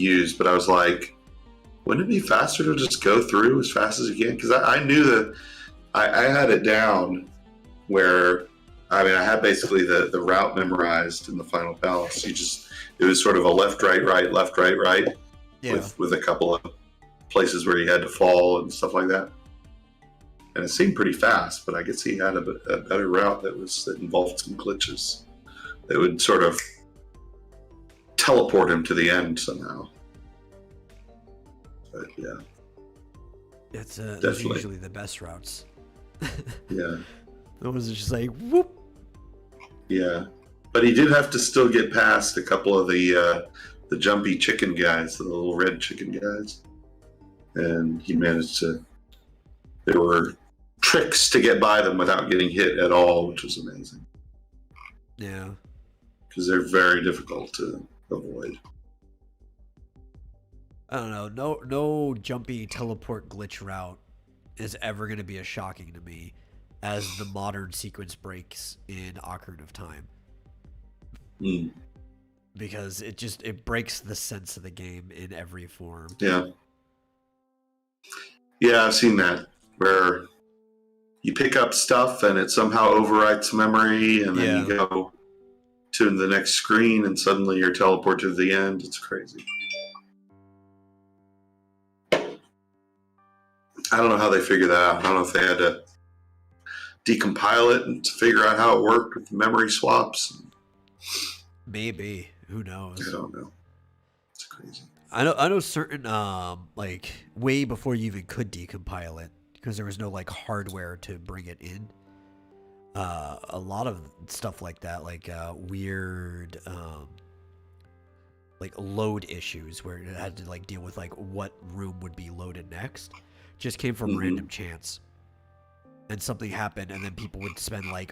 used, but I was like, wouldn't it be faster to just go through as fast as you can? Because I knew that I had it down where, I had basically the route memorized in the final palace. It was sort of a left, right, left, right, Yeah. with a couple of places where you had to fall and stuff like that. And it seemed pretty fast, but I guess he had a better route that involved some glitches that would sort of teleport him to the end somehow. But yeah, Those are definitely usually the best routes. yeah. Those are just like whoop. Yeah, but he did have to still get past a couple of the jumpy chicken guys, the little red chicken guys, and he managed to. There were tricks to get by them without getting hit at all, which was amazing. Yeah, because they're very difficult to avoid. I don't know. No jumpy teleport glitch route is ever going to be as shocking to me as the modern sequence breaks in Ocarina of Time. Because it breaks the sense of the game in every form. Yeah. Yeah, I've seen that where you pick up stuff and it somehow overwrites memory, and then you go to the next screen and suddenly you're teleported to the end. It's crazy. I don't know how they figured that out. I don't know if they had to decompile it and to figure out how it worked with the memory swaps. Maybe. Who knows? I don't know. It's crazy. I know certain like way before you even could decompile it, because there was no like hardware to bring it in. A lot of stuff like that, like weird like load issues where it had to like deal with like what room would be loaded next, just came from random chance. And something happened, and then people would spend like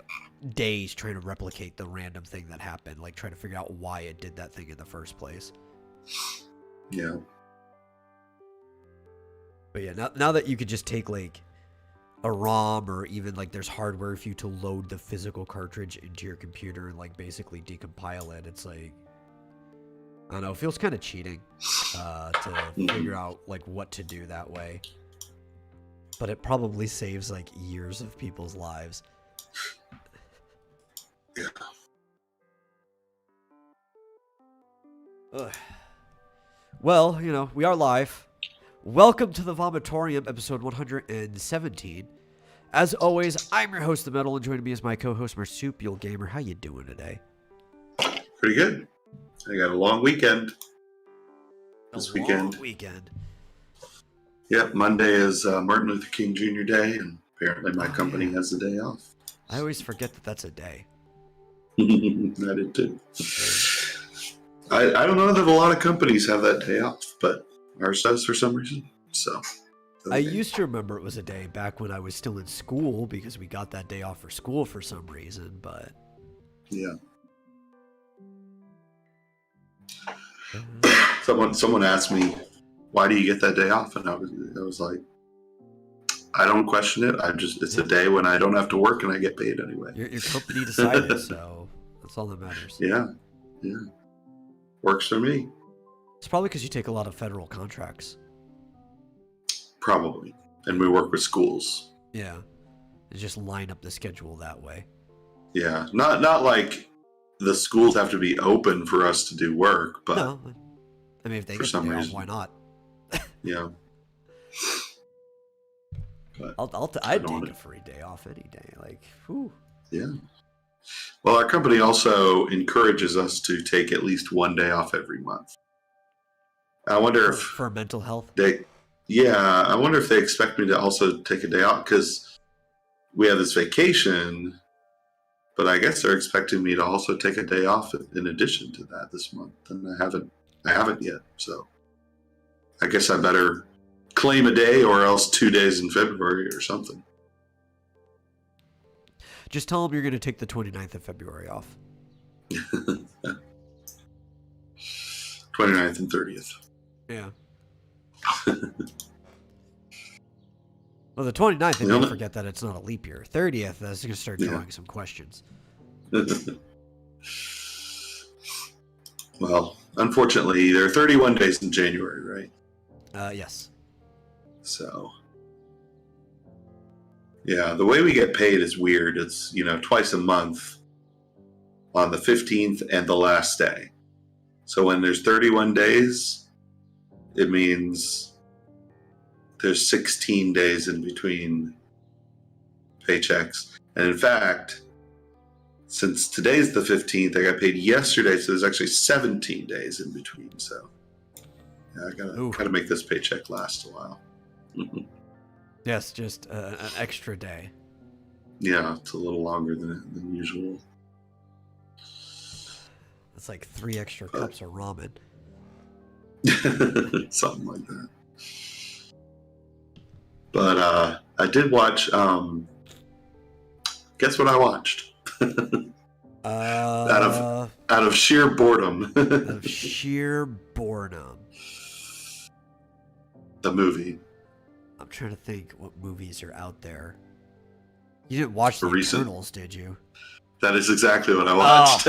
days trying to replicate the random thing that happened, like trying to figure out why it did that thing in the first place. Yeah. But yeah, now that you could just take like a ROM, or even like there's hardware for you to load the physical cartridge into your computer and like basically decompile it, it's like, I don't know, it feels kind of cheating to figure out like what to do that way. But it probably saves like years of people's lives. Yeah. Ugh. Well, you know, we are live. Welcome to the Vomitorium, episode 117. As always, I'm your host, The Metal, and joining me is my co-host, Marsupial Gamer. How you doing today? Pretty good. I got a long weekend this weekend. Yeah, Monday is Martin Luther King Jr. Day, and apparently my company has the day off. I always forget that that's a day. I did too. I don't know that a lot of companies have that day off, but ours does for some reason. So I used to remember it was a day back when I was still in school, because we got that day off for school for some reason, but yeah. Someone asked me, why do you get that day off? And I was like, I don't question it. It's a day when I don't have to work and I get paid anyway. Your company decided, so that's all that matters. Yeah. Works for me. It's probably because you take a lot of federal contracts. Probably. And we work with schools. Yeah. And just line up the schedule that way. Yeah. Not like the schools have to be open for us to do work, but no. I mean, if they get the day off, why not? Yeah. I'd take a free day off any day. Like, whew. Yeah. Well, our company also encourages us to take at least one day off every month. I wonder if for mental health. I wonder if they expect me to also take a day off, because we have this vacation, but I guess they're expecting me to also take a day off in addition to that this month, and I haven't yet. So I guess I better claim a day, or else 2 days in February or something. Just tell them you're going to take the 29th of February off. 29th and 30th. Yeah. Well, the 29th, they don't forget that it's not a leap year. 30th, that's going to start drawing some questions. Well, unfortunately, there are 31 days in January, right? Yes. So, yeah, the way we get paid is weird. It's, twice a month on the 15th and the last day. So when there's 31 days, it means there's 16 days in between paychecks. And in fact, since today's the 15th, I got paid yesterday, so there's actually 17 days in between. So yeah, I gotta make this paycheck last a while. Yes, just an extra day. Yeah, it's a little longer than usual. It's like 3 extra cups of ramen. Something like that. But I did watch. Guess what I watched? Out of sheer boredom. Out of sheer boredom. The movie. I'm trying to think what movies are out there. You didn't watch The Eternals, did you? That is exactly what I watched.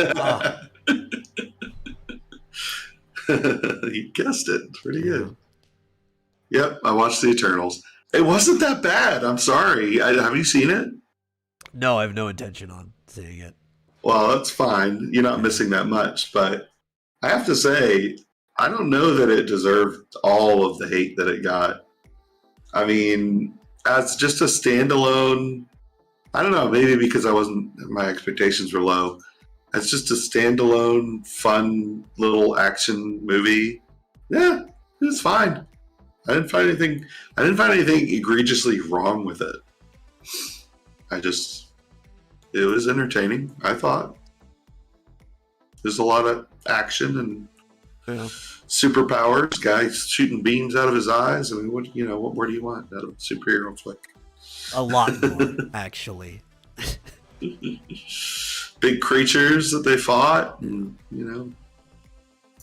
You guessed it. Pretty good. Yep, I watched The Eternals. It wasn't that bad. I'm sorry. Have you seen it? No, I have no intention on seeing it. Well, that's fine. You're not missing that much. But I have to say, I don't know that it deserved all of the hate that it got. I mean, as just a standalone, I don't know, maybe because my expectations were low. As just a standalone, fun little action movie. Yeah, it was fine. I didn't find anything egregiously wrong with it. It was entertaining, I thought. There's a lot of action and superpowers, guys shooting beams out of his eyes. I mean, what more do you want out of a superhero flick? A lot more, actually. Big creatures that they fought, and a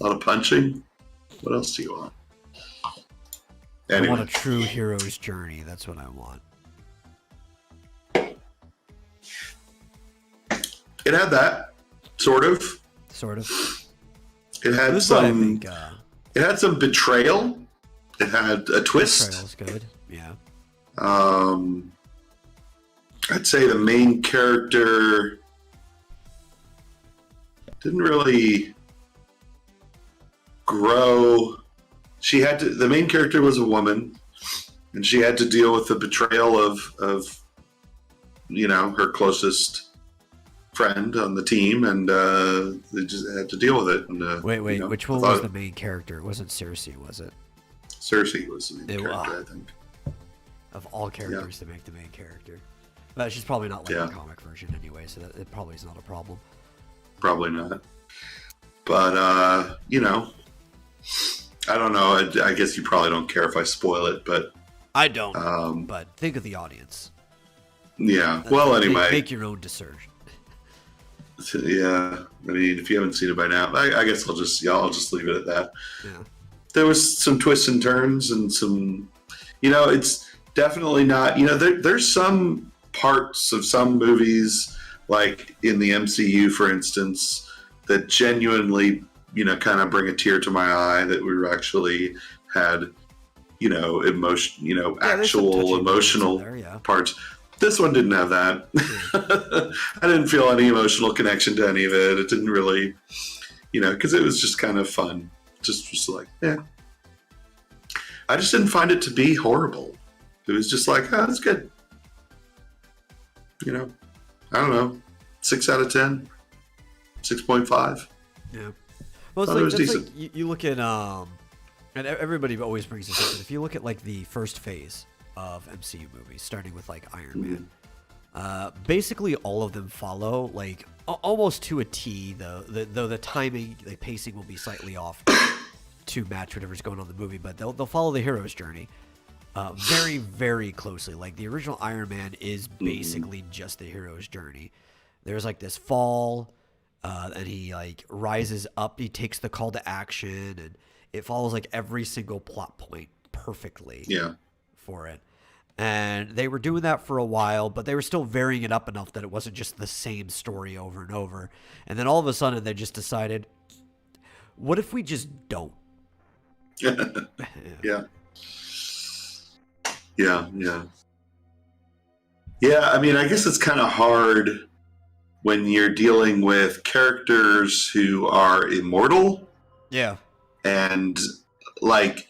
lot of punching. What else do you want? Anyway. I want a true hero's journey. That's what I want. It had that, sort of. It had some. It had some betrayal. It had a twist. Betrayal's good. Yeah. I'd say the main character didn't really grow. The main character was a woman, and she had to deal with the betrayal of her closest friend on the team, and they just had to deal with it. And, wait, which one was the main character? It wasn't Cersei, was it? Cersei was the main character, I think. Of all characters to make the main character. But she's probably not like the comic version anyway, so that it probably is not a problem. Probably not. But, I don't know. I guess you probably don't care if I spoil it, but... I don't, but think of the audience. Yeah, well, anyway. Make your own decision. Yeah, I mean, if you haven't seen it by now, I guess I'll just leave it at that. Yeah. There was some twists and turns and some... it's definitely not... there's some parts of some movies, like in the MCU, for instance, that genuinely... kind of bring a tear to my eye that we actually had, actual emotional parts. This one didn't have that. I didn't feel any emotional connection to any of it. It didn't really, because it was just kind of fun. Just like, yeah. I just didn't find it to be horrible. It was just like, oh, that's good. I don't know, 6 out of 10, 6.5. Yeah. Well, it's like you look at and everybody always brings this up. But if you look at like the first phase of MCU movies, starting with like Iron Man, basically all of them follow like almost to a T. Though the timing, the pacing will be slightly off to match whatever's going on in the movie, but they'll follow the hero's journey very, very closely. Like the original Iron Man is basically just the hero's journey. There's like this fall. And he like rises up. He takes the call to action, and it follows like every single plot point perfectly. Yeah. For it, and they were doing that for a while, but they were still varying it up enough that it wasn't just the same story over and over. And then all of a sudden, they just decided What if we just don't? Yeah. Yeah. I mean, I guess it's kind of hard when you're dealing with characters who are immortal. Yeah. And, like,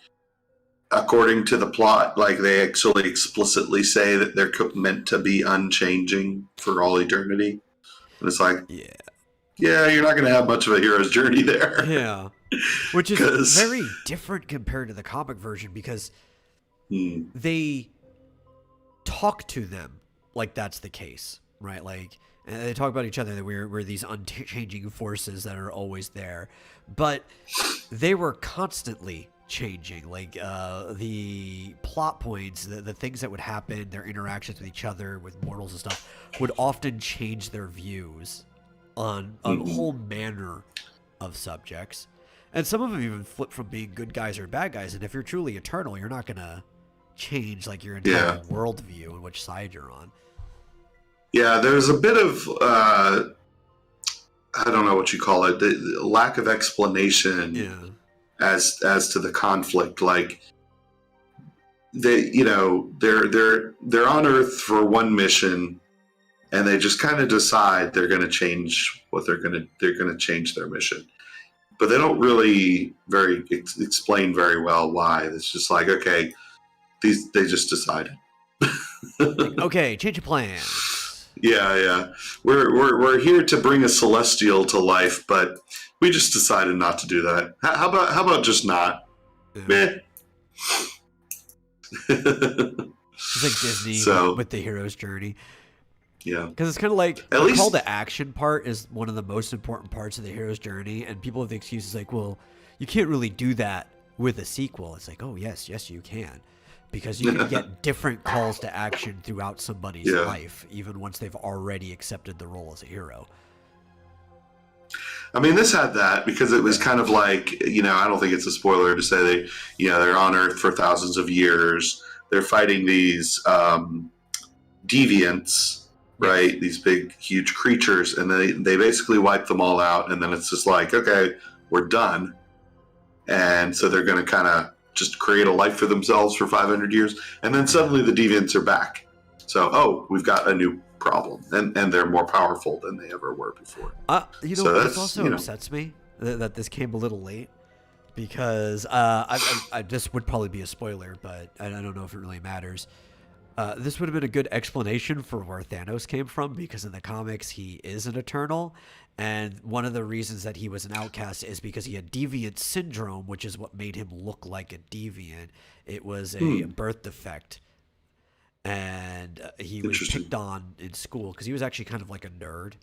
according to the plot, like, they actually explicitly say that they're meant to be unchanging for all eternity. And it's like, yeah, you're not going to have much of a hero's journey there. Yeah. Which is very different compared to the comic version, because they talk to them like that's the case, right? Like, and they talk about each other, that we're these unchanging forces that are always there. But they were constantly changing. Like, the plot points, the things that would happen, their interactions with each other, with mortals and stuff, would often change their views on a whole manner of subjects. And some of them even flip from being good guys or bad guys. And if you're truly eternal, you're not going to change, like, your entire worldview and which side you're on. Yeah, there's a bit of, I don't know what you call it, the lack of explanation as to the conflict. Like, they're on Earth for one mission, and they just kind of decide they're going to change they're going to change their mission. But they don't really explain very well why. It's just like, okay, they just decided. Okay, change of plans. Yeah. We're here to bring a celestial to life, but we just decided not to do that. How about just not? Meh. It's like Disney with the hero's journey. Yeah. Because it's kind of like, the call to action part is one of the most important parts of the hero's journey, and people have the excuses like, well, you can't really do that with a sequel. It's like, oh, yes, you can. Because you can get different calls to action throughout somebody's life, even once they've already accepted the role as a hero. I mean, this had that because it was kind of like, I don't think it's a spoiler to say they're on Earth for thousands of years. They're fighting these deviants, right? These big, huge creatures, and they basically wipe them all out, and then it's just like, okay, we're done. And so they're going to kind of just create a life for themselves for 500 years, and then suddenly the deviants are back. So, we've got a new problem, and they're more powerful than they ever were before. This also upsets me that this came a little late, because this would probably be a spoiler, but I don't know if it really matters. This would have been a good explanation for where Thanos came from, because in the comics he is an Eternal, and one of the reasons that he was an outcast is because he had deviant syndrome, which is what made him look like a deviant. It was a birth defect, and he was picked on in school because he was actually kind of like a nerd.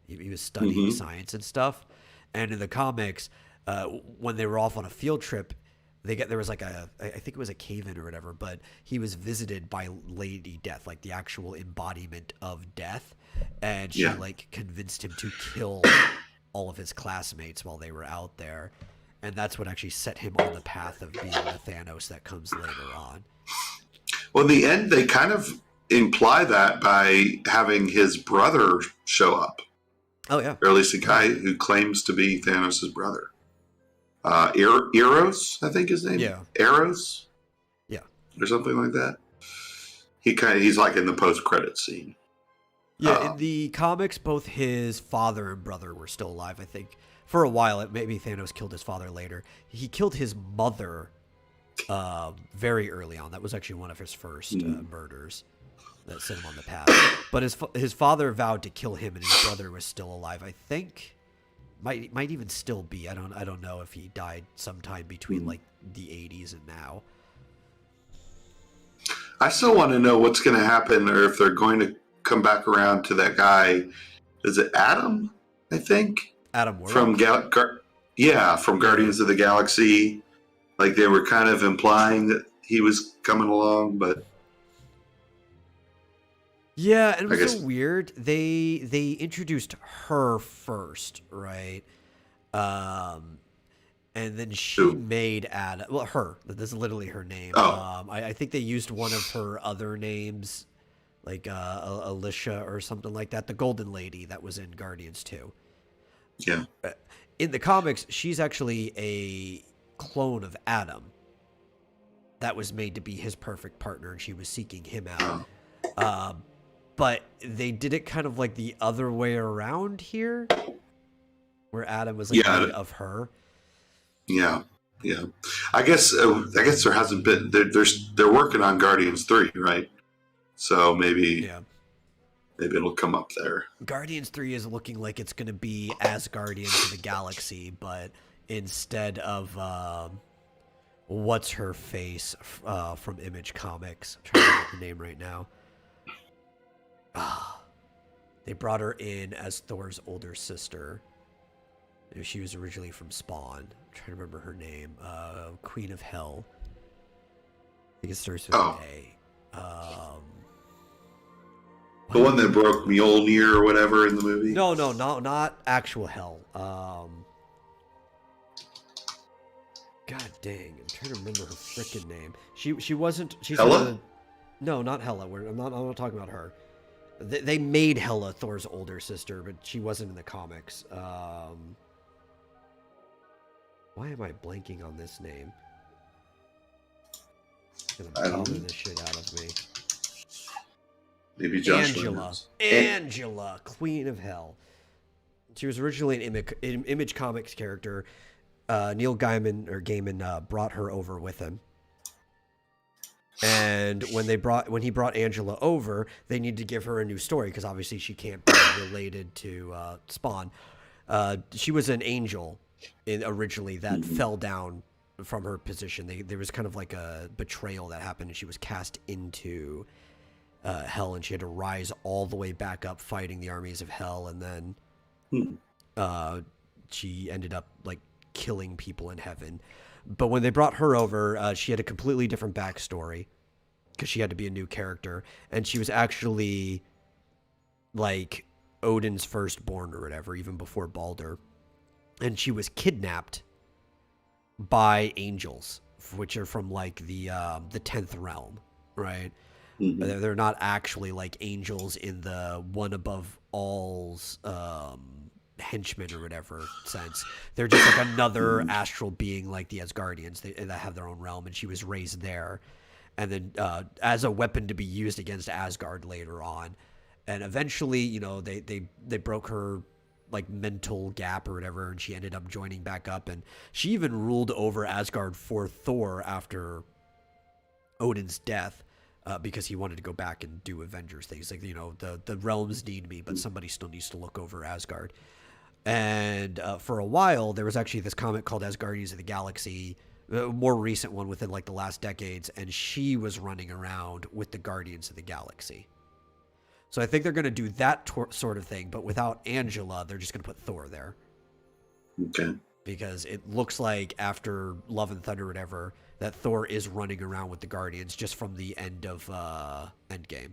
He was studying science and stuff, and in the comics, when they were off on a field trip, there was like I think it was a cave-in or whatever, but he was visited by Lady Death, like the actual embodiment of death, and she like convinced him to kill all of his classmates while they were out there, and that's what actually set him on the path of being the Thanos that comes later on. Well, in the end, they kind of imply that by having his brother show up. Oh yeah, or at least a guy who claims to be Thanos' brother. Eros, I think his name. Yeah. Eros. Yeah. Or something like that. He's like in the post-credit scene. Yeah, in the comics, both his father and brother were still alive, I think. For a while, maybe Thanos killed his father later. He killed his mother very early on. That was actually one of his first murders that set him on the path. But his father vowed to kill him, and his brother was still alive, I think. Might even still be. I don't know if he died sometime between like the 80s and now. I still want to know what's going to happen, or if they're going to come back around to that guy. Is it Adam? I think Adam Warlock? from Guardians of the Galaxy. Like they were kind of implying that he was coming along, but yeah, and it was so weird. They introduced her first, right? And then she made Adam. Well, her. This is literally her name. I think they used one of her other names, like Alicia or something like that. The Golden Lady that was in Guardians 2. Yeah. In the comics, she's actually a clone of Adam that was made to be his perfect partner, and she was seeking him out. Oh. But they did it kind of like the other way around here, where Adam was like made of her. Yeah. Yeah. I guess there hasn't been they're working on Guardians 3, right? So maybe it'll come up there. Guardians 3 is looking like it's going to be as Guardians of the Galaxy, but instead of what's her face from Image Comics. I'm trying to get the name right now. They brought her in as Thor's older sister. She was originally from Spawn. I'm trying to remember her name. Queen of Hell. I think it starts with an A. The one that broke Mjolnir or whatever in the movie? No, not actual Hell. God dang, I'm trying to remember her freaking name. She's Hela? No, not Hela. I'm not talking about her. They made Hela Thor's older sister, but she wasn't in the comics. Why am I blanking on this name? It's gonna bother the shit out of me. Maybe Josh Angela, Queen of Hell. She was originally an Image Comics character. Neil Gaiman brought her over with him. And when he brought Angela over, they needed to give her a new story because obviously she can't be related to Spawn. She was an angel originally that fell down from her position. There was kind of like a betrayal that happened, and she was cast into Hell, and she had to rise all the way back up fighting the armies of Hell, and then she ended up like killing people in heaven. But when they brought her over, she had a completely different backstory because she had to be a new character, and she was actually like Odin's firstborn or whatever, even before Baldur. And she was kidnapped by angels, which are from like the 10th realm, right? Mm-hmm. They're not actually like angels in the one above all's henchmen or whatever sense. They're just like another astral being like the Asgardians that have their own realm, and she was raised there, and then as a weapon to be used against Asgard later on. And eventually, they broke her like mental gap or whatever, and she ended up joining back up, and she even ruled over Asgard for Thor after Odin's death. Because he wanted to go back and do Avengers things. Like, the realms need me, but somebody still needs to look over Asgard. And for a while, there was actually this comic called Asgardians of the Galaxy, a more recent one within like the last decades, and she was running around with the Guardians of the Galaxy. So I think they're going to do that sort of thing, but without Angela, they're just going to put Thor there. Okay. Because it looks like after Love and Thunder or whatever, that Thor is running around with the Guardians just from the end of Endgame.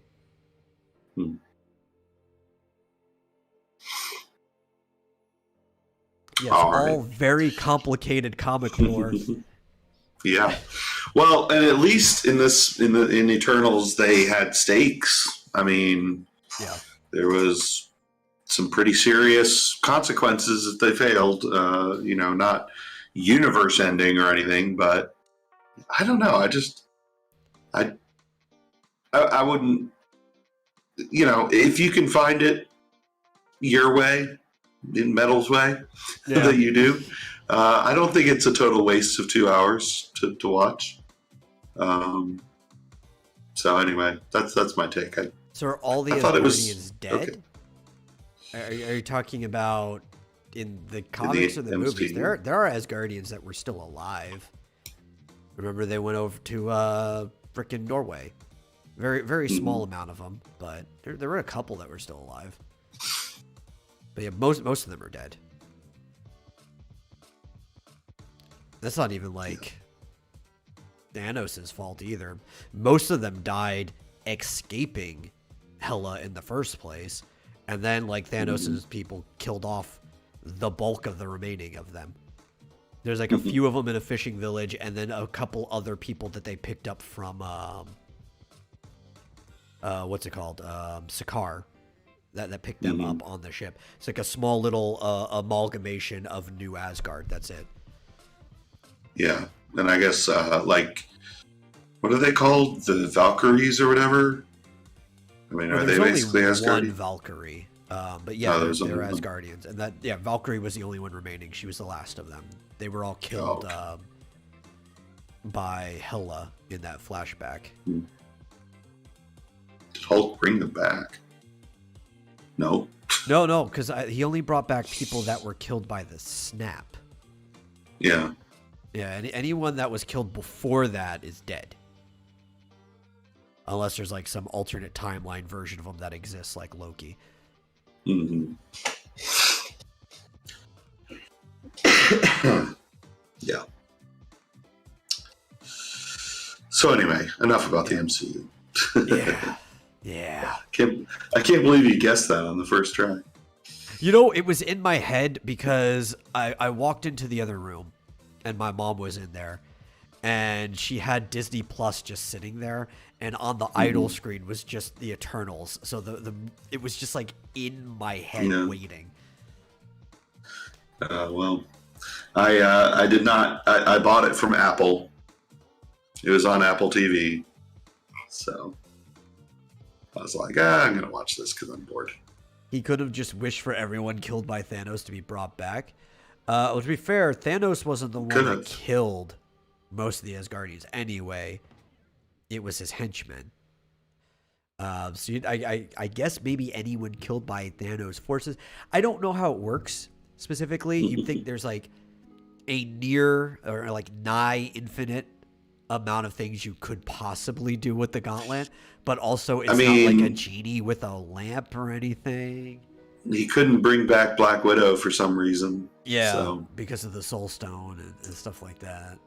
Yes, all very complicated comic lore. Yeah. Well, and at least in Eternals, they had stakes. I mean, there was some pretty serious consequences if they failed. Not universe ending or anything, but I don't know. I wouldn't, if you can find it your way, in Metal's way, that you do, I don't think it's a total waste of 2 hours to watch. So anyway, that's my take. So are all the Asgardians dead? Okay. Are you talking about in the comics or the movies? There are Asgardians that were still alive. Remember, they went over to frickin' Norway. Very, very small amount of them, but there were a couple that were still alive. But yeah, most of them are dead. That's not even like Thanos' fault either. Most of them died escaping Hela in the first place, and then like Thanos' people killed off the bulk of the remaining of them. There's like a few of them in a fishing village, and then a couple other people that they picked up from what's it called? Sakaar. that picked them up on the ship. It's like a small little amalgamation of New Asgard. That's it. Yeah, and I guess like, what are they called? The Valkyries or whatever? I mean, are they basically There's only Asgardian? one Valkyrie, but yeah, there's they're only one. Asgardians, and that Valkyrie was the only one remaining. She was the last of them. They were all killed by Hela in that flashback. Did Hulk bring them back? No. No, because he only brought back people that were killed by the snap. Yeah. Yeah, anyone that was killed before that is dead. Unless there's like some alternate timeline version of them that exists, like Loki. Mm-hmm. Yeah. So anyway, enough about the MCU. Yeah. I can't believe you guessed that on the first try. You know, it was in my head because I walked into the other room and my mom was in there and she had Disney Plus just sitting there, and on the idle screen was just the Eternals. So it was just like in my head waiting. Well, I did not. I bought it from Apple. It was on Apple TV, so I was like, I'm gonna watch this because I'm bored. He could have just wished for everyone killed by Thanos to be brought back. To be fair, Thanos wasn't the one that killed most of the Asgardians anyway. It was his henchmen. So I guess maybe anyone killed by Thanos' forces. I don't know how it works specifically. You'd think there's like a near or like nigh infinite amount of things you could possibly do with the gauntlet, but also it's not like a genie with a lamp or anything. He couldn't bring back Black Widow for some reason. Yeah, so, because of the Soul Stone and stuff like that.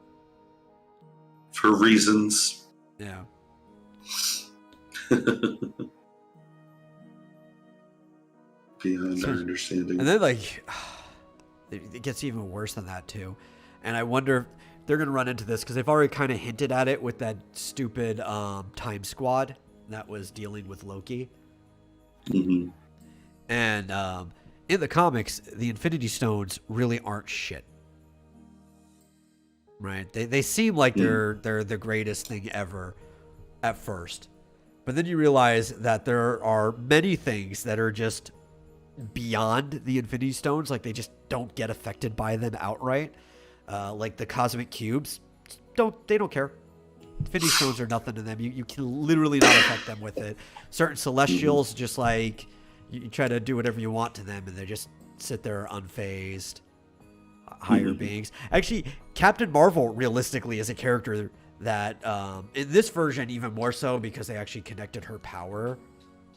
For reasons. Yeah. Beyond our understanding. And then like it gets even worse than that too. And I wonder if they're going to run into this because they've already kind of hinted at it with that stupid Time Squad that was dealing with Loki. Mm-hmm. And in the comics, the Infinity Stones really aren't shit. Right? They seem like they're the greatest thing ever at first. But then you realize that there are many things that are just beyond the Infinity Stones. Like they just don't get affected by them outright. Like the cosmic cubes, they don't care. Infinity Stones are nothing to them. You can literally not affect them with it. Certain Celestials, just like you try to do whatever you want to them, and they just sit there unfazed. Higher beings. Actually, Captain Marvel realistically is a character that in this version even more so because they actually connected her power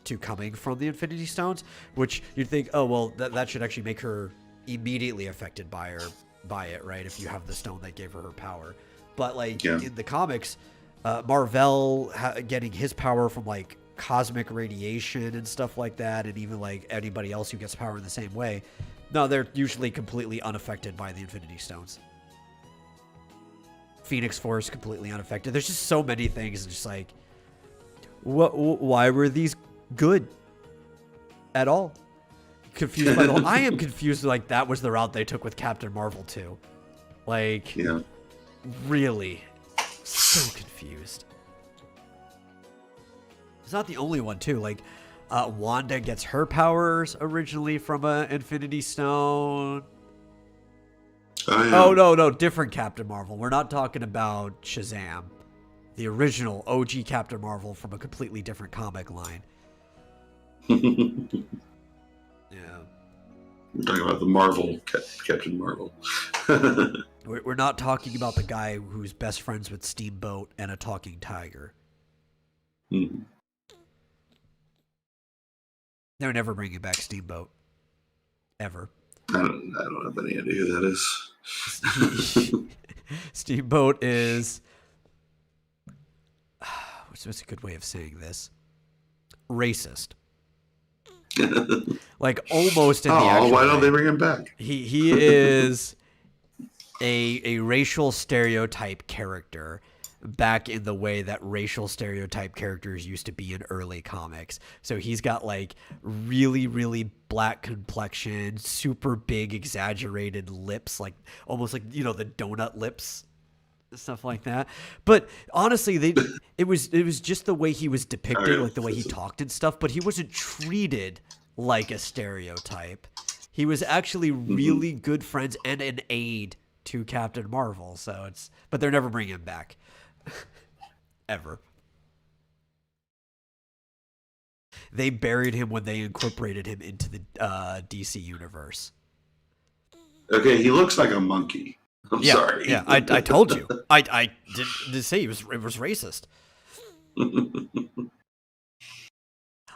to coming from the Infinity Stones, which you'd think, oh well, that should actually make her immediately affected by it, right? If you have the stone that gave her power. But like in the comics, Marvel getting his power from like cosmic radiation and stuff like that, and even like anybody else who gets power in the same way, no, they're usually completely unaffected by the Infinity Stones. Phoenix Force completely unaffected. There's just so many things. Just like, why were these good at all? Confused by the whole. I am confused. Like that was the route they took with Captain Marvel too. Like, really, so confused. It's not the only one too. Like, Wanda gets her powers originally from an Infinity Stone. Oh, no, different Captain Marvel. We're not talking about Shazam. The original OG Captain Marvel from a completely different comic line. Yeah. We're talking about the Marvel, Captain Marvel. We're not talking about the guy who's best friends with Steamboat and a talking tiger. Mm-hmm. They're never bringing back Steamboat. Ever. I don't have any idea who that is. Steamboat is... What's a good way of saying this? Racist. Like almost in the actual why don't way. they bring him back? He is a racial stereotype character back in the way that racial stereotype characters used to be in early comics. So he's got like really, really black complexion, super big, exaggerated lips, like almost like, you know, the donut lips, stuff like that. But honestly, it was just the way he was depicted, like the way he talked and stuff, but he wasn't treated like a stereotype. He was actually really good friends and an aide to Captain Marvel. So but they're never bringing him back. Ever. They buried him when they incorporated him into the DC universe. Okay, he looks like a monkey. I'm sorry. Yeah, I told you. I didn't say it was racist.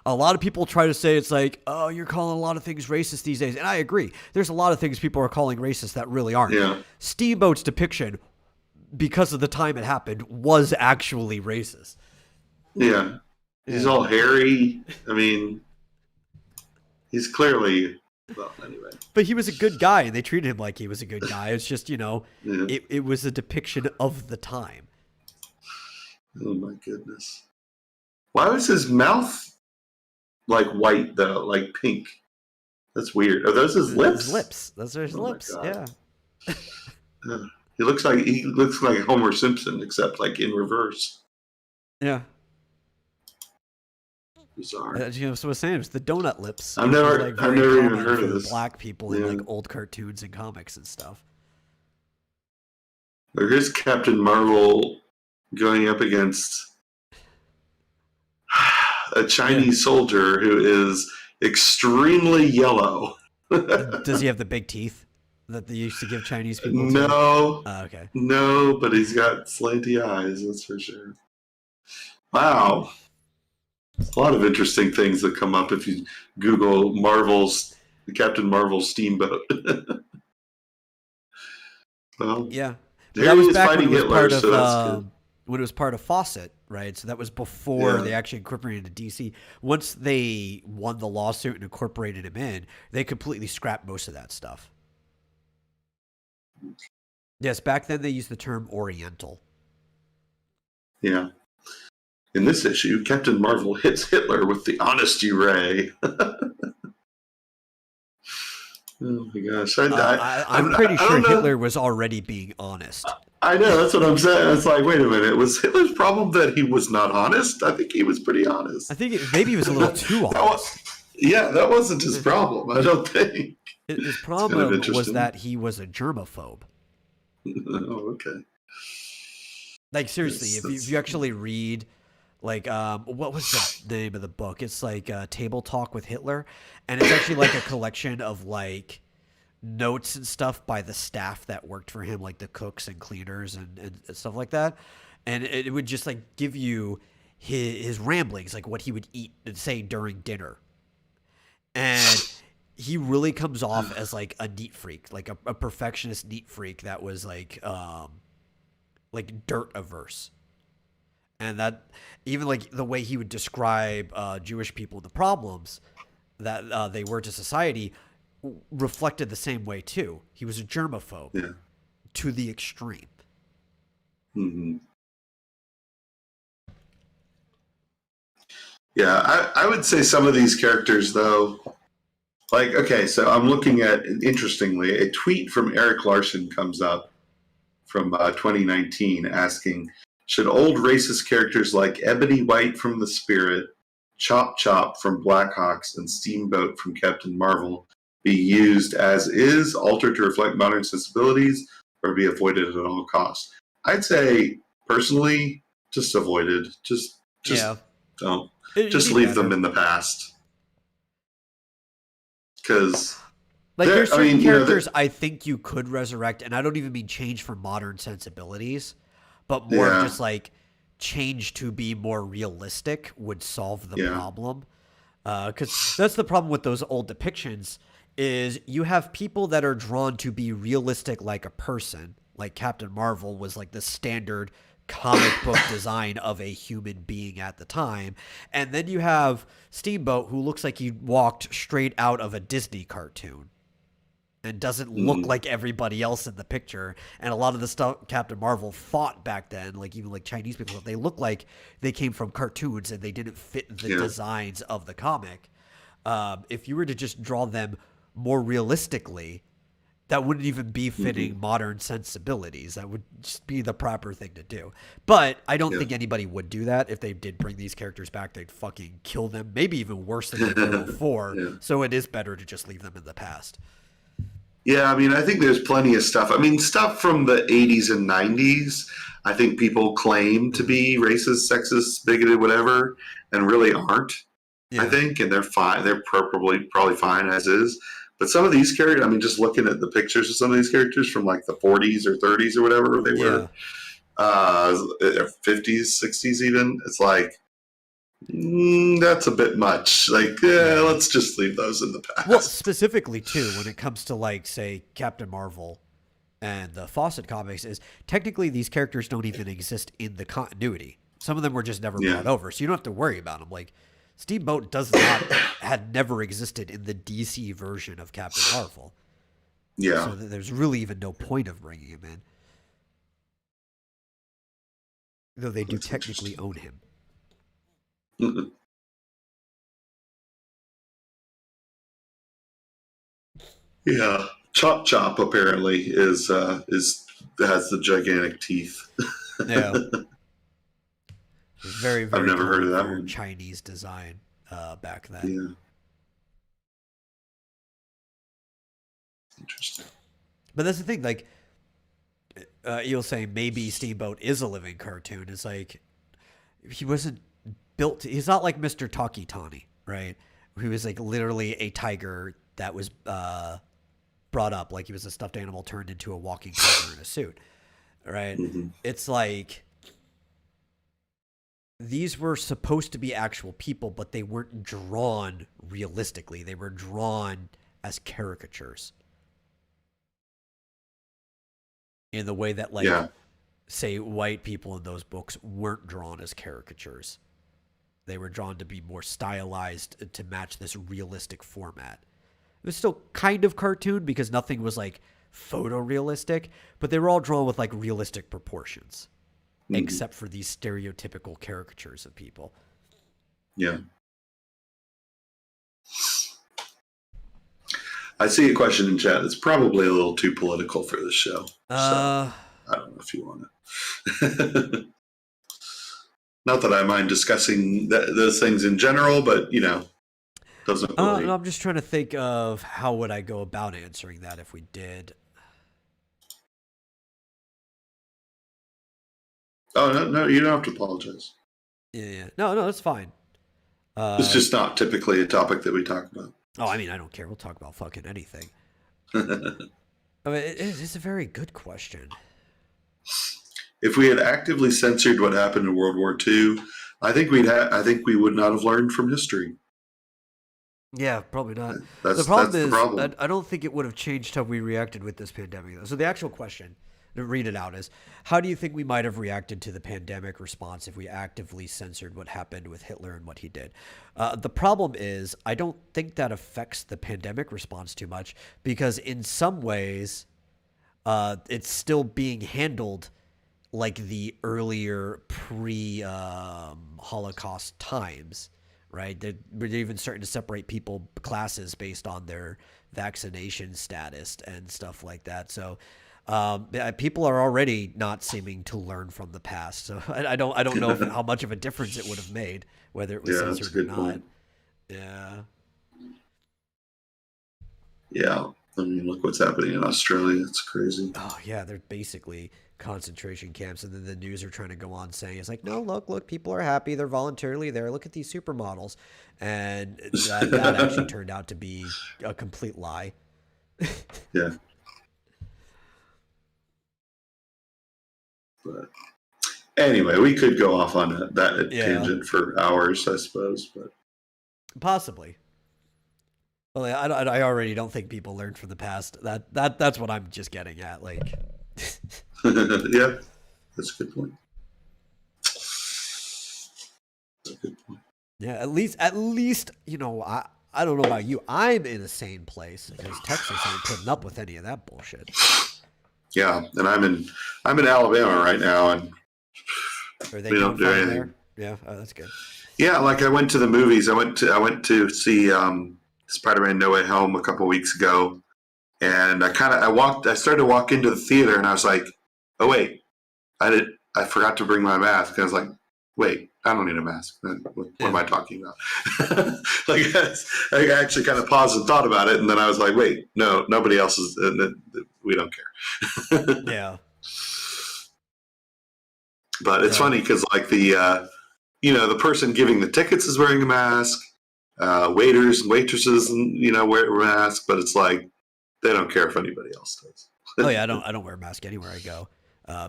A lot of people try to say it's like, oh, you're calling a lot of things racist these days. And I agree. There's a lot of things people are calling racist that really aren't. Yeah. Steamboat's depiction, because of the time it happened, was actually racist. Yeah. He's all hairy. I mean, he's clearly, well, anyway. But he was a good guy, and they treated him like he was a good guy. It's just, you know, it was a depiction of the time. Oh, my goodness. Why was his mouth like white, though? Like pink? That's weird. Are those his lips? His lips. Those are his lips, yeah. He looks like Homer Simpson, except like in reverse. Yeah. Bizarre. You know, so I was saying, it was the donut lips. I've never even heard of this. Black people in like old cartoons and comics and stuff. Here's Captain Marvel going up against a Chinese soldier who is extremely yellow. Does he have the big teeth that they used to give Chinese people? No. Okay. No, but he's got slanty eyes, that's for sure. Wow. A lot of interesting things that come up if you Google Captain Marvel's Steamboat. Well, yeah. There he is fighting Hitler, so that's good. When it was part of Fawcett, right? So that was before they actually incorporated it to DC. Once they won the lawsuit and incorporated him in, they completely scrapped most of that stuff. Yes, back then they used the term Oriental. Yeah. In this issue, Captain Marvel hits Hitler with the honesty ray. Oh my gosh. I'm pretty sure Hitler was already being honest. I know, that's what I'm saying. It's like, wait a minute, was Hitler's problem that he was not honest? I think he was pretty honest. I think maybe he was a little too honest. That wasn't his problem, I don't think. His problem was that he was a germaphobe. Oh, okay. Like, seriously, if you actually read, like, what was the name of the book? It's like Table Talk with Hitler, and it's actually like a collection of, like, notes and stuff by the staff that worked for him, like the cooks and cleaners and stuff like that. And it would just, like, give you his ramblings, like what he would eat and say during dinner. And he really comes off as, like, a neat freak, like a perfectionist neat freak that was, like dirt averse. And that even like the way he would describe Jewish people, the problems that they were to society, reflected the same way too. He was a germaphobe to the extreme. Mm-hmm. Yeah, I would say some of these characters, though, like, okay, so I'm looking at, interestingly, a tweet from Eric Larson comes up from 2019 asking, should old racist characters like Ebony White from The Spirit, Chop Chop from Blackhawks, and Steamboat from Captain Marvel be used as is, altered to reflect modern sensibilities, or be avoided at all costs? I'd say, personally, just avoided. Just don't. Just leave them in the past. Because... like, there's certain characters I think you could resurrect, and I don't even mean change for modern sensibilities, but more just like change to be more realistic would solve the problem. Because that's the problem with those old depictions, is you have people that are drawn to be realistic like a person, like Captain Marvel was like the standard comic book design of a human being at the time. And then you have Steamboat, who looks like he walked straight out of a Disney cartoon. and doesn't look like everybody else in the picture. And a lot of the stuff Captain Marvel fought back then, like even like Chinese people, they look like they came from cartoons and they didn't fit the designs of the comic. If you were to just draw them more realistically, that wouldn't even be fitting modern sensibilities. That would just be the proper thing to do. But I don't think anybody would do that. If they did bring these characters back, they'd fucking kill them. Maybe even worse than they were before. So it is better to just leave them in the past. Yeah, I mean, I think there's plenty of stuff. I mean, stuff from the 80s and 90s, I think people claim to be racist, sexist, bigoted, whatever, and really aren't, I think. And they're fine. They're probably fine as is. But some of these characters, I mean, just looking at the pictures of some of these characters from like the 40s or 30s or whatever they were, 50s, 60s even, it's like, that's a bit much. Like, let's just leave those in the past. Well, specifically, too, when it comes to, like, say, Captain Marvel and the Fawcett comics, is technically these characters don't even exist in the continuity. Some of them were just never brought over, so you don't have to worry about them. Like, Steamboat had never existed in the DC version of Captain Marvel. Yeah. So there's really even no point of bringing him in. Though they do technically own him. Yeah, Chop Chop apparently has the gigantic teeth. Yeah, very I've never heard of that one. Chinese design back then. Yeah, interesting. But that's the thing. Like, you'll say maybe Steamboat is a living cartoon. It's like he wasn't built. He's not like Mr. Takitani, right? He was like literally a tiger that was brought up like he was a stuffed animal turned into a walking tiger in a suit, right? It's like these were supposed to be actual people, but they weren't drawn realistically. They were drawn as caricatures in the way that, like, say, white people in those books weren't drawn as caricatures. They were drawn to be more stylized to match this realistic format. It was still kind of cartoon because nothing was like photorealistic, but they were all drawn with like realistic proportions, except for these stereotypical caricatures of people. Yeah. I see a question in chat that's probably a little too political for this show. So I don't know if you want to. Not that I mind discussing those things in general, but, you know, doesn't really... I'm just trying to think of how would I go about answering that if we did. Oh, no, you don't have to apologize. Yeah. No, that's fine. It's just not typically a topic that we talk about. Oh, I mean, I don't care. We'll talk about fucking anything. I mean, it's a very good question. If we had actively censored what happened in World War II, I think we would not have learned from history. Yeah, probably not. The problem. I don't think it would have changed how we reacted with this pandemic, though. So the actual question, to read it out, is how do you think we might have reacted to the pandemic response if we actively censored what happened with Hitler and what he did? The problem is I don't think that affects the pandemic response too much because in some ways it's still being handled like the earlier pre-Holocaust times, right? They're even starting to separate classes based on their vaccination status and stuff like that. So people are already not seeming to learn from the past. So I don't know how much of a difference it would have made, whether it was censored or not. Point. Yeah. I mean, look what's happening in Australia. It's crazy. Oh, yeah. They're basically concentration camps. And then the news are trying to go on saying, it's like, no, look, people are happy. They're voluntarily there. Look at these supermodels. And that actually turned out to be a complete lie. Yeah. But anyway, we could go off on that tangent for hours, I suppose. But possibly. Well, I already don't think people learned from the past. That's what I'm just getting at. Like, yeah, that's a good point. Yeah, at least you know I don't know about you. I'm in a sane place because Texas ain't putting up with any of that bullshit. Yeah, and I'm in Alabama right now, and Are they we doing don't do fine anything. there? Yeah, oh, that's good. Yeah, like I went to the movies. I went to see Spider-Man: No Way Home a couple weeks ago, and I started to walk into the theater, and I was like, oh wait, I forgot to bring my mask. And I was like, wait, I don't need a mask. What am I talking about? Like I actually kind of paused and thought about it, and then I was like, wait, no, nobody else is. We don't care. Yeah. But it's funny because like the person giving the tickets is wearing a mask. Waiters and waitresses, wear a mask, but it's like they don't care if anybody else does. Oh yeah, I don't wear a mask anywhere I go,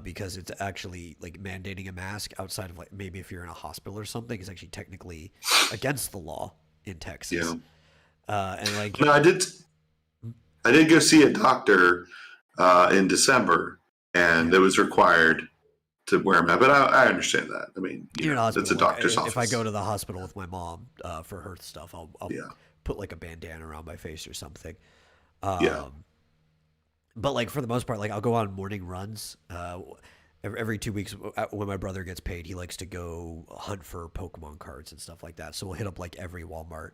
because it's actually like mandating a mask outside of like maybe if you're in a hospital or something is actually technically against the law in Texas. Yeah. And like No, I did go see a doctor in December, and it was required to wear a mask. But I understand that. I mean, you're in a hospital, it's a doctor's office. if I go to the hospital with my mom for her stuff, I'll Yeah. put like a bandana around my face or something. Yeah. But like for the most part, like I'll go on morning runs. Every 2 weeks when my brother gets paid, he likes to go hunt for Pokemon cards and stuff like that. So we'll hit up like every Walmart.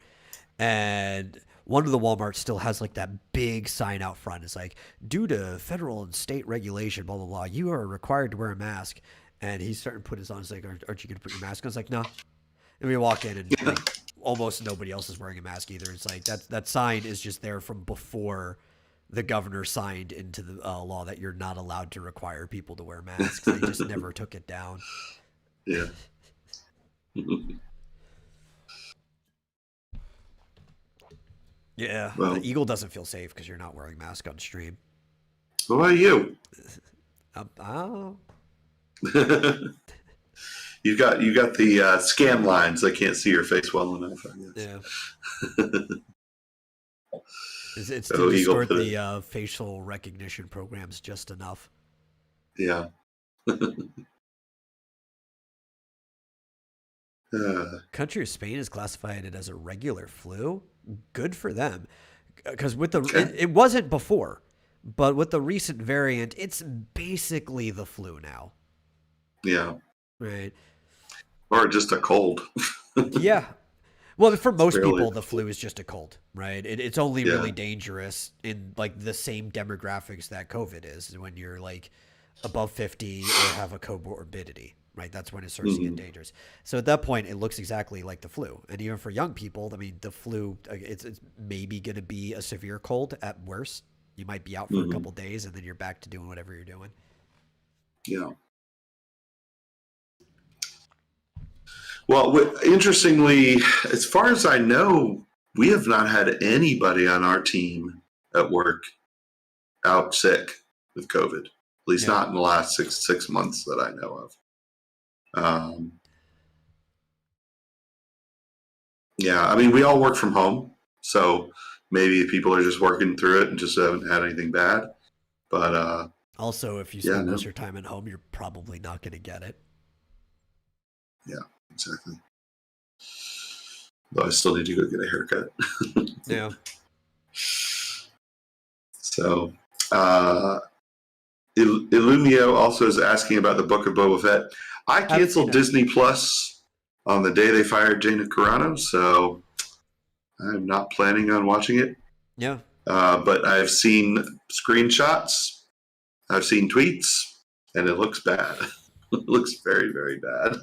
And one of the Walmarts still has like that big sign out front. It's like, due to federal and state regulation, blah, blah, blah, you are required to wear a mask. And he's starting to put his on. It's like, aren't you going to put your mask on? I was like, no. And we walk in and like, almost nobody else is wearing a mask either. It's like that sign is just there from before the governor signed into the law that you're not allowed to require people to wear masks. They just never took it down. Yeah. Yeah. Well, The Eagle doesn't feel safe because you're not wearing a mask on stream. what about you? Oh. You got the scan lines. They can't see your face well enough, I guess. Yeah. It's to distort the facial recognition programs just enough. Yeah. Country of Spain has classified it as a regular flu. Good for them. Because with the it wasn't before, but with the recent variant, it's basically the flu now. Yeah. Right. Or just a cold. Yeah. Well, for most people, the flu is just a cold, right? It's only really dangerous in like the same demographics that COVID is when you're like above 50 or have a comorbidity, right? That's when it starts to get dangerous. So at that point, it looks exactly like the flu. And even for young people, I mean, the flu, it's maybe going to be a severe cold at worst. You might be out for a couple days and then you're back to doing whatever you're doing. Yeah. Well, interestingly, as far as I know, we have not had anybody on our team at work out sick with COVID. At least not in the last six months that I know of. Yeah, I mean, we all work from home, so maybe people are just working through it and just haven't had anything bad. But also, if you spend most of your time at home, you're probably not going to get it. Yeah, exactly. But I still need to go get a haircut. Yeah. So, Illumio also is asking about the Book of Boba Fett. I canceled Disney Plus on the day they fired Gina Carano, so I'm not planning on watching it. Yeah. But I've seen screenshots, I've seen tweets, and it looks bad. It looks very, very bad.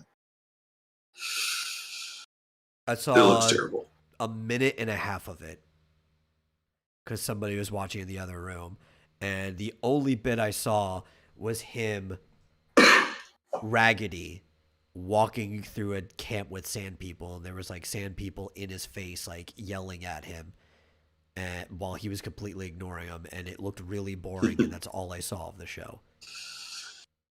I saw it looks terrible. A minute and a half of it because somebody was watching in the other room. And the only bit I saw was him, raggedy, walking through a camp with sand people. And there was like sand people in his face, like yelling at him and while he was completely ignoring them. And it looked really boring. And that's all I saw of the show.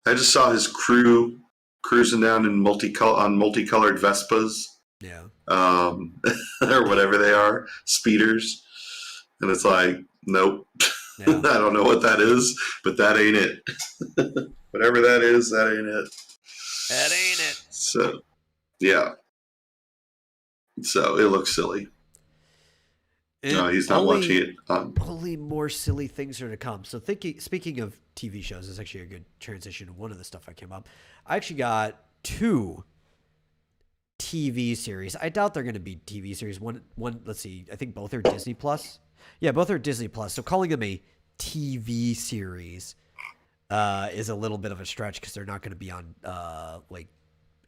I just saw his crew cruising down in multicolored Vespas. Yeah. Or whatever they are, speeders. And it's like, nope. Yeah. I don't know what that is, but that ain't it. Whatever that is, that ain't it. That ain't it. So, yeah. So it looks silly. No, he's not watching it. Only more silly things are to come. So speaking of TV shows, is actually a good transition to one of the stuff I came up. I actually got 2 TV series. I doubt they're going to be TV series. One. Let's see. I think both are Disney Plus. Yeah, both are Disney Plus. So calling them a TV series is a little bit of a stretch because they're not going to be on like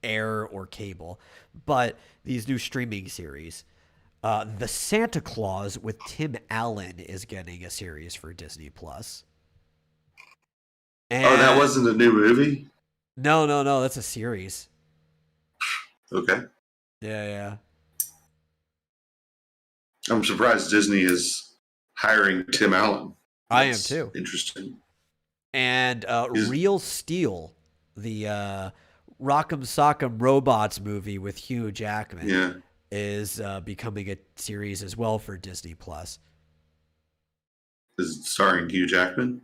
air or cable. But these new streaming series, The Santa Claus with Tim Allen is getting a series for Disney Plus. And that wasn't a new movie? No. That's a series. Okay. Yeah. I'm surprised Disney is hiring Tim Allen. I am too. Interesting. And Real Steel, the Rock'em Sock'em Robots movie with Hugh Jackman, is becoming a series as well for Disney Plus. Is it starring Hugh Jackman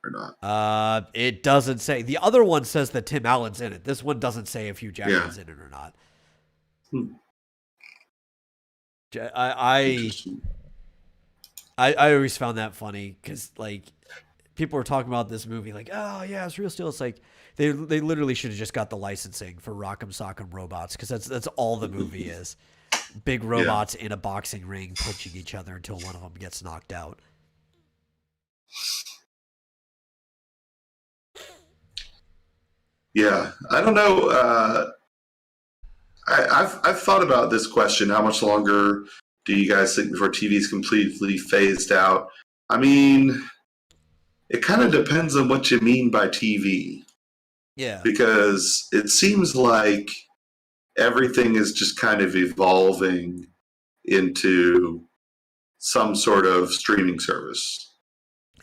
or not? It doesn't say. The other one says that Tim Allen's in it. This one doesn't say if Hugh Jackman's in it or not. I always found that funny because like people were talking about this movie like, oh yeah, it's Real Steel. It's like they literally should have just got the licensing for Rock'em Sock'em Robots because that's all the movie is. Big robots in a boxing ring punching each other until one of them gets knocked out. Yeah, I don't know. I've thought about this question. How much longer do you guys think before TV is completely phased out? I mean, it kind of depends on what you mean by TV. Yeah. Because it seems like everything is just kind of evolving into some sort of streaming service.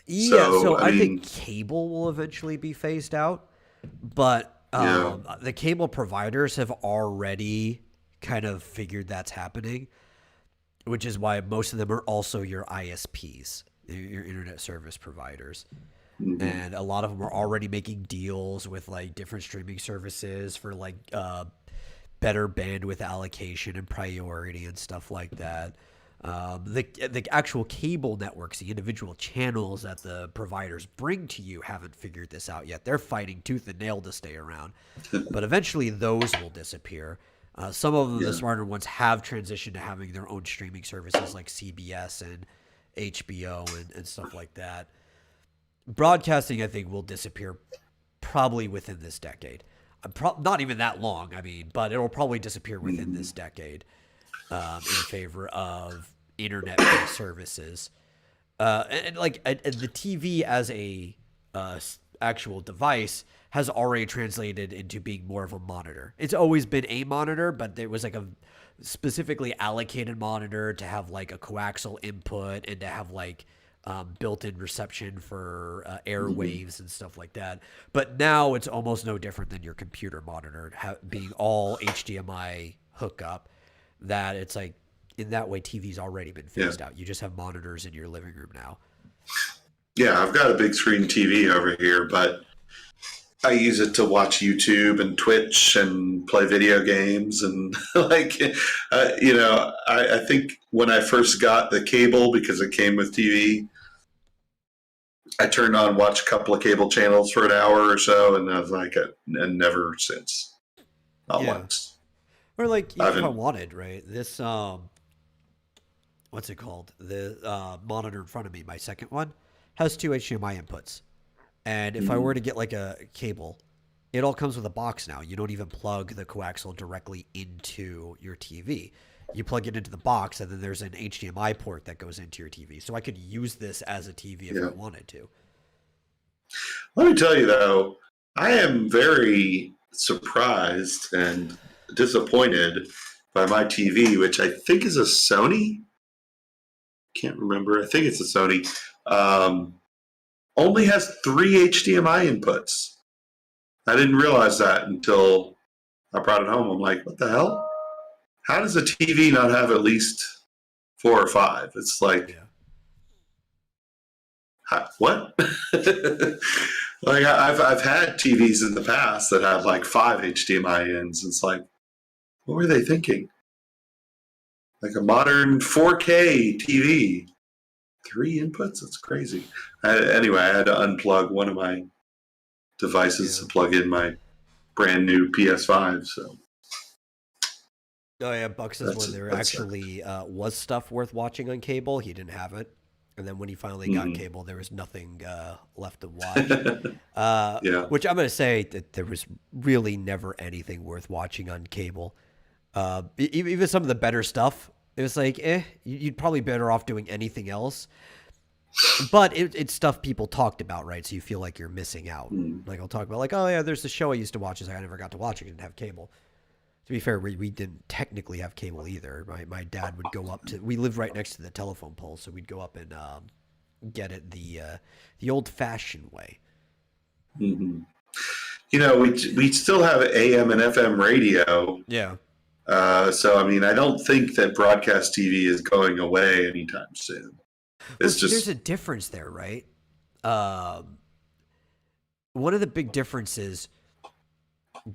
Yeah, so I think cable will eventually be phased out. But the cable providers have already kind of figured that's happening, which is why most of them are also your ISPs, your internet service providers. Mm-hmm. And a lot of them are already making deals with like different streaming services for like better bandwidth allocation and priority and stuff like that. The actual cable networks, the individual channels that the providers bring to you haven't figured this out yet. They're fighting tooth and nail to stay around. But eventually those will disappear. Some of them, the smarter ones, have transitioned to having their own streaming services like CBS and HBO and stuff like that. Broadcasting, I think, will disappear probably within this decade. Not even that long, I mean, but it'll probably disappear within this decade. In favor of internet-based services, and the TV as a actual device has already translated into being more of a monitor. It's always been a monitor, but there was like a specifically allocated monitor to have like a coaxial input and to have like built-in reception for airwaves and stuff like that. But now it's almost no different than your computer monitor being all HDMI hookup. That it's like in that way TV's already been phased out. You just have monitors in your living room now. Yeah, I've got a big screen TV over here, but I use it to watch YouTube and Twitch and play video games and I think when I first got the cable, because it came with TV, I turned on, watched a couple of cable channels for an hour or so, and I was like, and never since. Not once. Or like if I wanted, right? This what's it called? The monitor in front of me, my second one, has 2 HDMI inputs. And if I were to get like a cable, it all comes with a box now. You don't even plug the coaxial directly into your TV. You plug it into the box, and then there's an HDMI port that goes into your TV. So I could use this as a TV if I wanted to. Let me tell you, though, I am very surprised and disappointed by my TV, which I think is a Sony. Can't remember. I think it's a Sony. Only has 3 HDMI inputs. I didn't realize that until I brought it home. I'm like, what the hell? How does a TV not have at least 4 or 5? It's like, what? Like I've had TVs in the past that had like 5 HDMI ins. It's like, what were they thinking? like a modern 4K TV. 3 inputs? That's crazy. Anyway, I had to unplug one of my devices to plug in my brand new PS5. So. Oh yeah, Buck says when there actually was stuff worth watching on cable, he didn't have it, and then when he finally got cable, there was nothing left to watch. Yeah. Which I'm gonna say that there was really never anything worth watching on cable. Even some of the better stuff, it was like, you'd probably better off doing anything else. But it's stuff people talked about, right? So you feel like you're missing out. Like I'll talk about, like, oh yeah, there's the show I used to watch. It's like I never got to watch it. I didn't have cable. To be fair, we didn't technically have cable either. My dad would go up to. We lived right next to the telephone pole, so we'd go up and get it the old-fashioned way. Mm-hmm. You know, we still have AM and FM radio. Yeah. So I mean, I don't think that broadcast TV is going away anytime soon. There's a difference there, right? One of the big differences,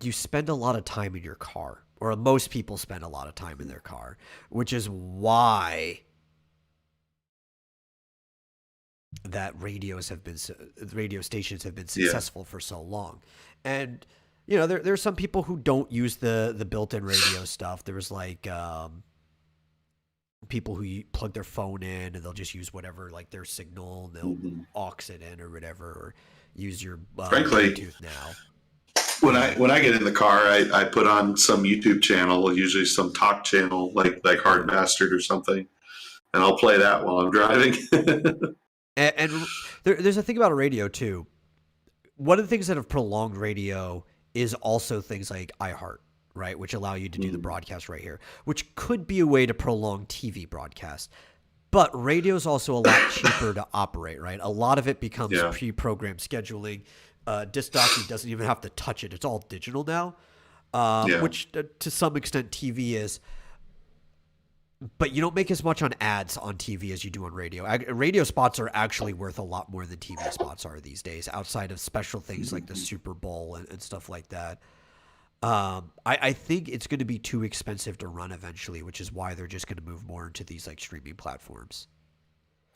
you spend a lot of time in your car, or most people spend a lot of time in their car, which is why that radio stations have been successful for so long. And you know, there's some people who don't use the built-in radio stuff. There was like people who plug their phone in and they'll just use whatever, like their signal, and they'll aux it in or whatever, or use your frankly, Bluetooth now. When I get in the car, I put on some YouTube channel, usually some talk channel, like Hard Bastard or something, and I'll play that while I'm driving. and there's a thing about a radio too. One of the things that have prolonged radio is also things like iHeart, right, which allow you to do the broadcast right here, which could be a way to prolong TV broadcast. But radio is also a lot cheaper to operate, right? A lot of it becomes pre-programmed scheduling. Disc jockey doesn't even have to touch it. It's all digital now, which to some extent TV is. But you don't make as much on ads on TV as you do on radio. Radio spots are actually worth a lot more than TV spots are these days, outside of special things like the Super Bowl and stuff like that. I think it's going to be too expensive to run eventually, which is why they're just going to move more into these like streaming platforms.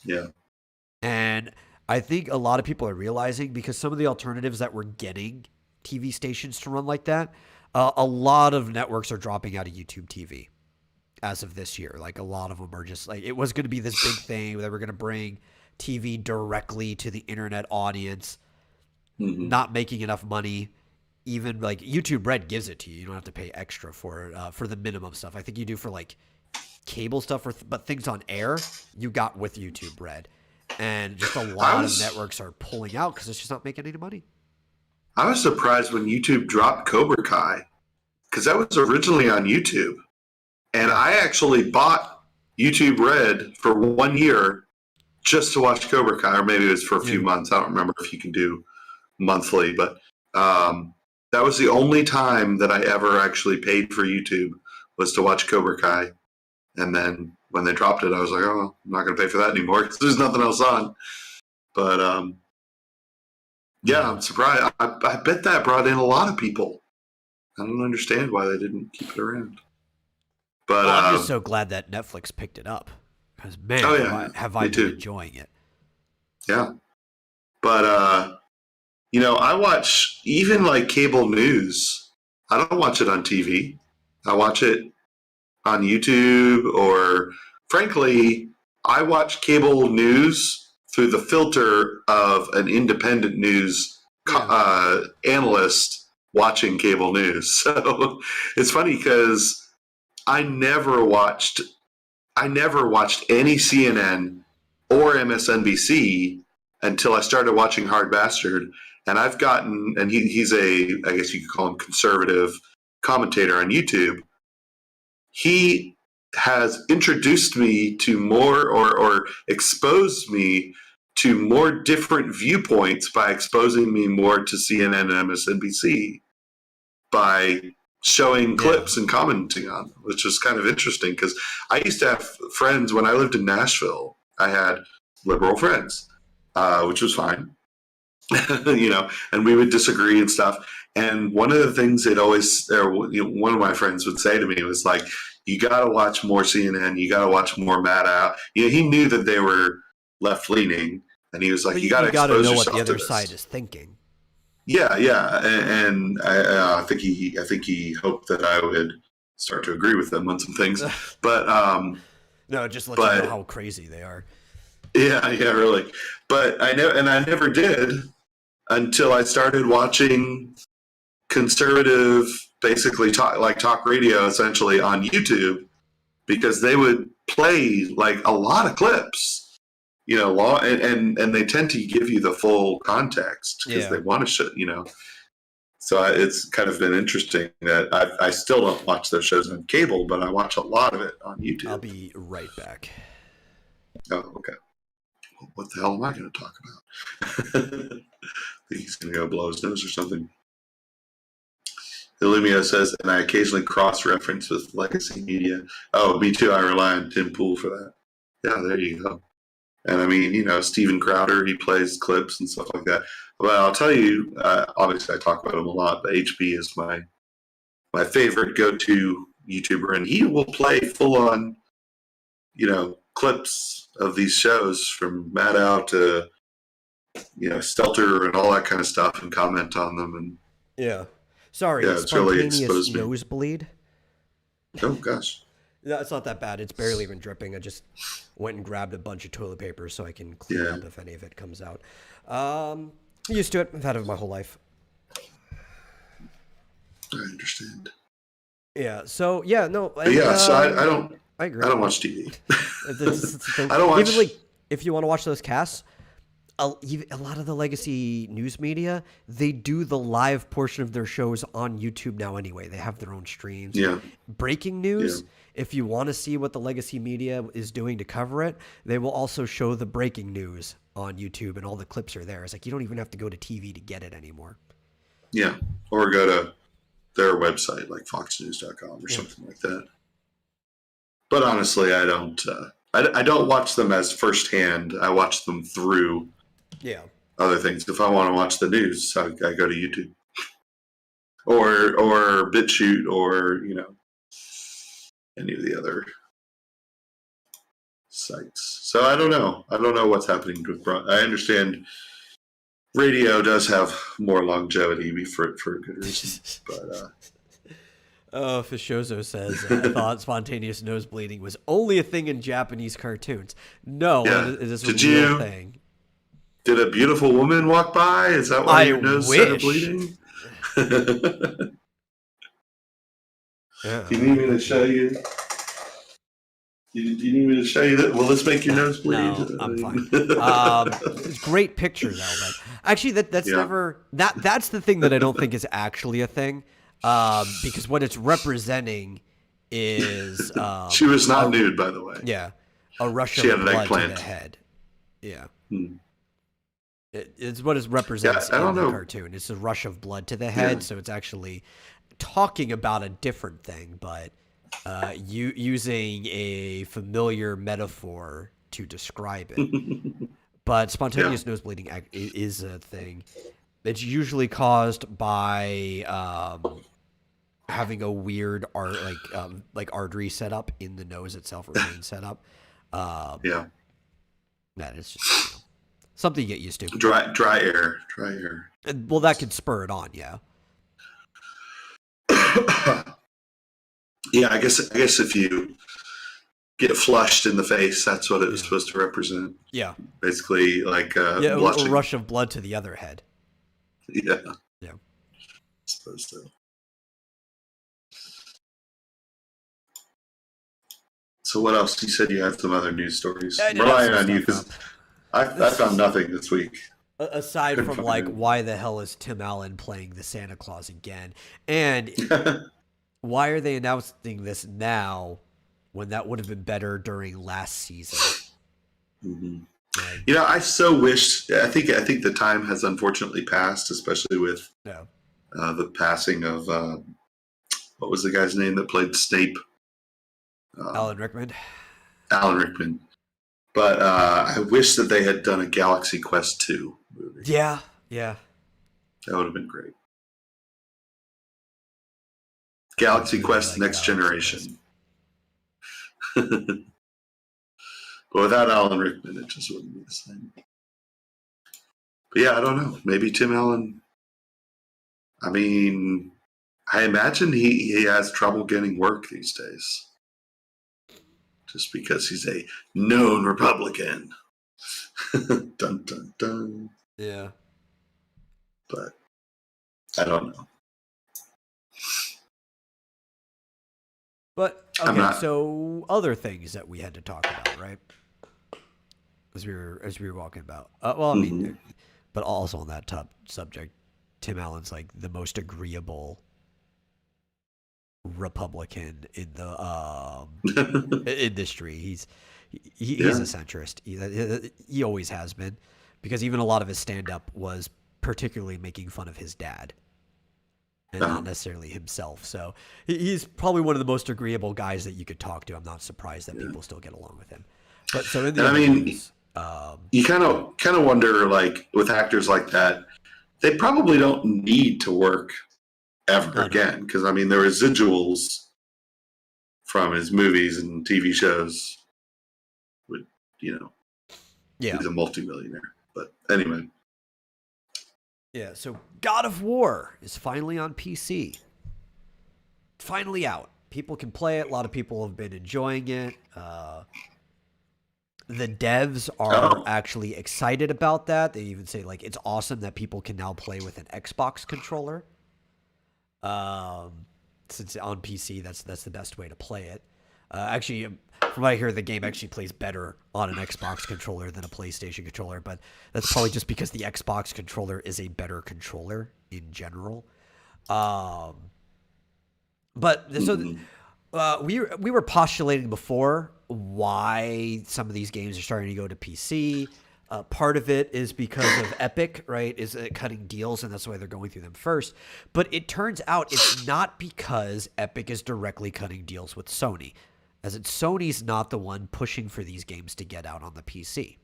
Yeah. And I think a lot of people are realizing, because some of the alternatives that we're getting TV stations to run like that, a lot of networks are dropping out of YouTube TV as of this year. Like a lot of them are just like, it was going to be this big thing that we're going to bring TV directly to the internet audience, not making enough money. Even like YouTube Red gives it to you. You don't have to pay extra for it, for the minimum stuff. I think you do for like cable stuff, but things on air you got with YouTube Red. And just a lot of networks are pulling out because it's just not making any money. I was surprised when YouTube dropped Cobra Kai, because that was originally on YouTube. And I actually bought YouTube Red for 1 year just to watch Cobra Kai, or maybe it was for a few months. I don't remember if you can do monthly, but that was the only time that I ever actually paid for YouTube, was to watch Cobra Kai. And then when they dropped it, I was like, oh, I'm not going to pay for that anymore because there's nothing else on. But I'm surprised. I bet that brought in a lot of people. I don't understand why they didn't keep it around. But I'm just so glad that Netflix picked it up, because man, have I been enjoying it. Yeah. But, I watch even like cable news. I don't watch it on TV. I watch it on YouTube, or frankly, I watch cable news through the filter of an independent news analyst watching cable news. So it's funny because I never watched any CNN or MSNBC until I started watching Hard Bastard. And I've gotten, and he's I guess you could call him conservative commentator on YouTube. He has introduced me to more, or exposed me to more different viewpoints by exposing me more to CNN and MSNBC, by showing clips and commenting on them, which is kind of interesting, because I used to have friends when I lived in Nashville. I had liberal friends, which was fine, and we would disagree and stuff. And one of the things one of my friends would say to me was like, you got to watch more CNN. You got to watch more Mad Out. You know, he knew that they were left leaning, and he was like, But you got to gotta expose know yourself what the to other this. side is thinking. Yeah, yeah, and I think he hoped that I would start to agree with them on some things, but no, just let you know how crazy they are. Yeah, really. But I never did until I started watching conservative, basically talk radio, essentially on YouTube, because they would play like a lot of clips, you know, and they tend to give you the full context because they want to show, you know. So it's kind of been interesting that I still don't watch those shows on cable, but I watch a lot of it on YouTube. I'll be right back. Oh, okay. What the hell am I going to talk about? I think he's going to go blow his nose or something. Illumio says, and I occasionally cross-reference with legacy media. Oh, me too. I rely on Tim Pool for that. Yeah, there you go. And I mean, you know, Steven Crowder, he plays clips and stuff like that. Well, I'll tell you, obviously I talk about him a lot, but HB is my favorite go-to YouTuber, and he will play full-on, you know, clips of these shows from Mad Out to, you know, Stelter and all that kind of stuff, and comment on them. And yeah, sorry, yeah, it's really exposed me. Nosebleed. Oh gosh. No, it's not that bad. It's barely even dripping. I just went and grabbed a bunch of toilet paper so I can clean up if any of it comes out. Used to it. I've had it my whole life. I understand. Yeah. So yeah, no. But yeah. So I don't. I agree. I don't watch TV. That's the thing. I don't watch. Even like if you want to watch those casts, a lot of the legacy news media, they do the live portion of their shows on YouTube now anyway. They have their own streams. Yeah. Breaking news, if you want to see what the legacy media is doing to cover it, they will also show the breaking news on YouTube, and all the clips are there. It's like you don't even have to go to TV to get it anymore. Yeah. Or go to their website, like foxnews.com or something like that. But honestly, I don't. I don't watch them as firsthand. I watch them through other things. If I want to watch the news, I go to YouTube or BitChute or, you know, any of the other sites. So I don't know. I don't know what's happening with I understand radio does have more longevity for a good reason. But Fishozo says, I thought spontaneous nose bleeding was only a thing in Japanese cartoons. No, it is a real thing. Did a beautiful woman walk by? Is that why your nose started bleeding? Do you need me to show you? Do you need me to show you that? Will this make your nose bleed? No, I'm fine. It's great picture though. But actually, that's never that's the thing that I don't think is actually a thing. Because what it's representing is she was not nude, by the way. Yeah, a rush of blood to the head. Yeah, it's what it represents in the cartoon. It's a rush of blood to the head, so it's actually talking about a different thing, but using a familiar metaphor to describe it. But spontaneous nose bleeding is a thing. It's usually caused by having a weird artery setup in the nose itself, or vein setup. That is just something you get used to. Dry air. Well, that could spur it on. Yeah. Yeah, I guess if you get flushed in the face, that's what it was supposed to represent. Yeah. Basically, like a rush of blood to the other head. Yeah. Yeah. Suppose so. So what else? You said you had some other news stories. I'm relying on you because I found nothing this week. Aside from why the hell is Tim Allen playing the Santa Claus again? And why are they announcing this now when that would have been better during last season? Mm-hmm. You know, I so wish. I think the time has unfortunately passed, especially with the passing of what was the guy's name that played Snape? Alan Rickman. But I wish that they had done a Galaxy Quest 2 movie. Yeah. That would have been great. Galaxy Quest Next Generation. But without Alan Rickman, it just wouldn't be the same. But yeah, I don't know. Maybe Tim Allen. I mean, I imagine he has trouble getting work these days. Just because he's a known Republican. Dun, dun, dun. Yeah. But I don't know. But okay, so other things that we had to talk about, right? As we were walking about. Well, I mean, but also on that top subject, Tim Allen's like the most agreeable Republican in the industry. He's a centrist. He always has been, because even a lot of his stand-up was particularly making fun of his dad and not necessarily himself. So he's probably one of the most agreeable guys that you could talk to. I'm not surprised that people still get along with him. But so in the news, you kind of wonder, like, with actors like that, they probably don't need to work ever again, because I mean the residuals from his movies and TV shows would, he's a multimillionaire. But anyway. Yeah, so God of War is finally on PC. Finally out. People can play it. A lot of people have been enjoying it. The devs are actually excited about that. They even say, like, it's awesome that people can now play with an Xbox controller. Since on PC, that's the best way to play it. Actually, from what I hear, the game actually plays better on an Xbox controller than a PlayStation controller, but that's probably just because the Xbox controller is a better controller in general. But so we were postulating before why some of these games are starting to go to PC. Part of it is because of Epic, right? Is cutting deals, and that's why they're going through them first. But it turns out it's not because Epic is directly cutting deals with Sony, as Sony's not the one pushing for these games to get out on the PC.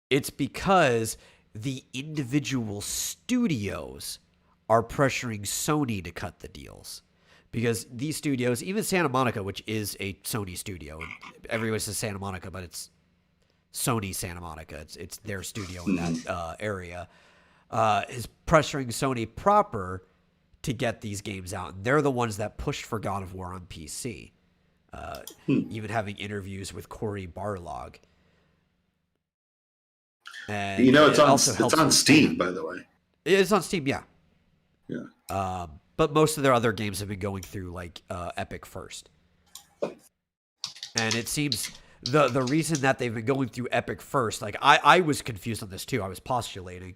It's because the individual studios are pressuring Sony to cut the deals. Because these studios, even Santa Monica, which is a Sony studio, and everyone says Santa Monica, but it's Sony Santa Monica. It's their studio in that area. Is pressuring Sony proper to get these games out. And they're the ones that pushed for God of War on PC. Even having interviews with Cory Barlog. And it's on Steam, by the way. It's on Steam, yeah. Yeah. But most of their other games have been going through like Epic first. And it seems the reason that they've been going through Epic first, like I was confused on this too. I was postulating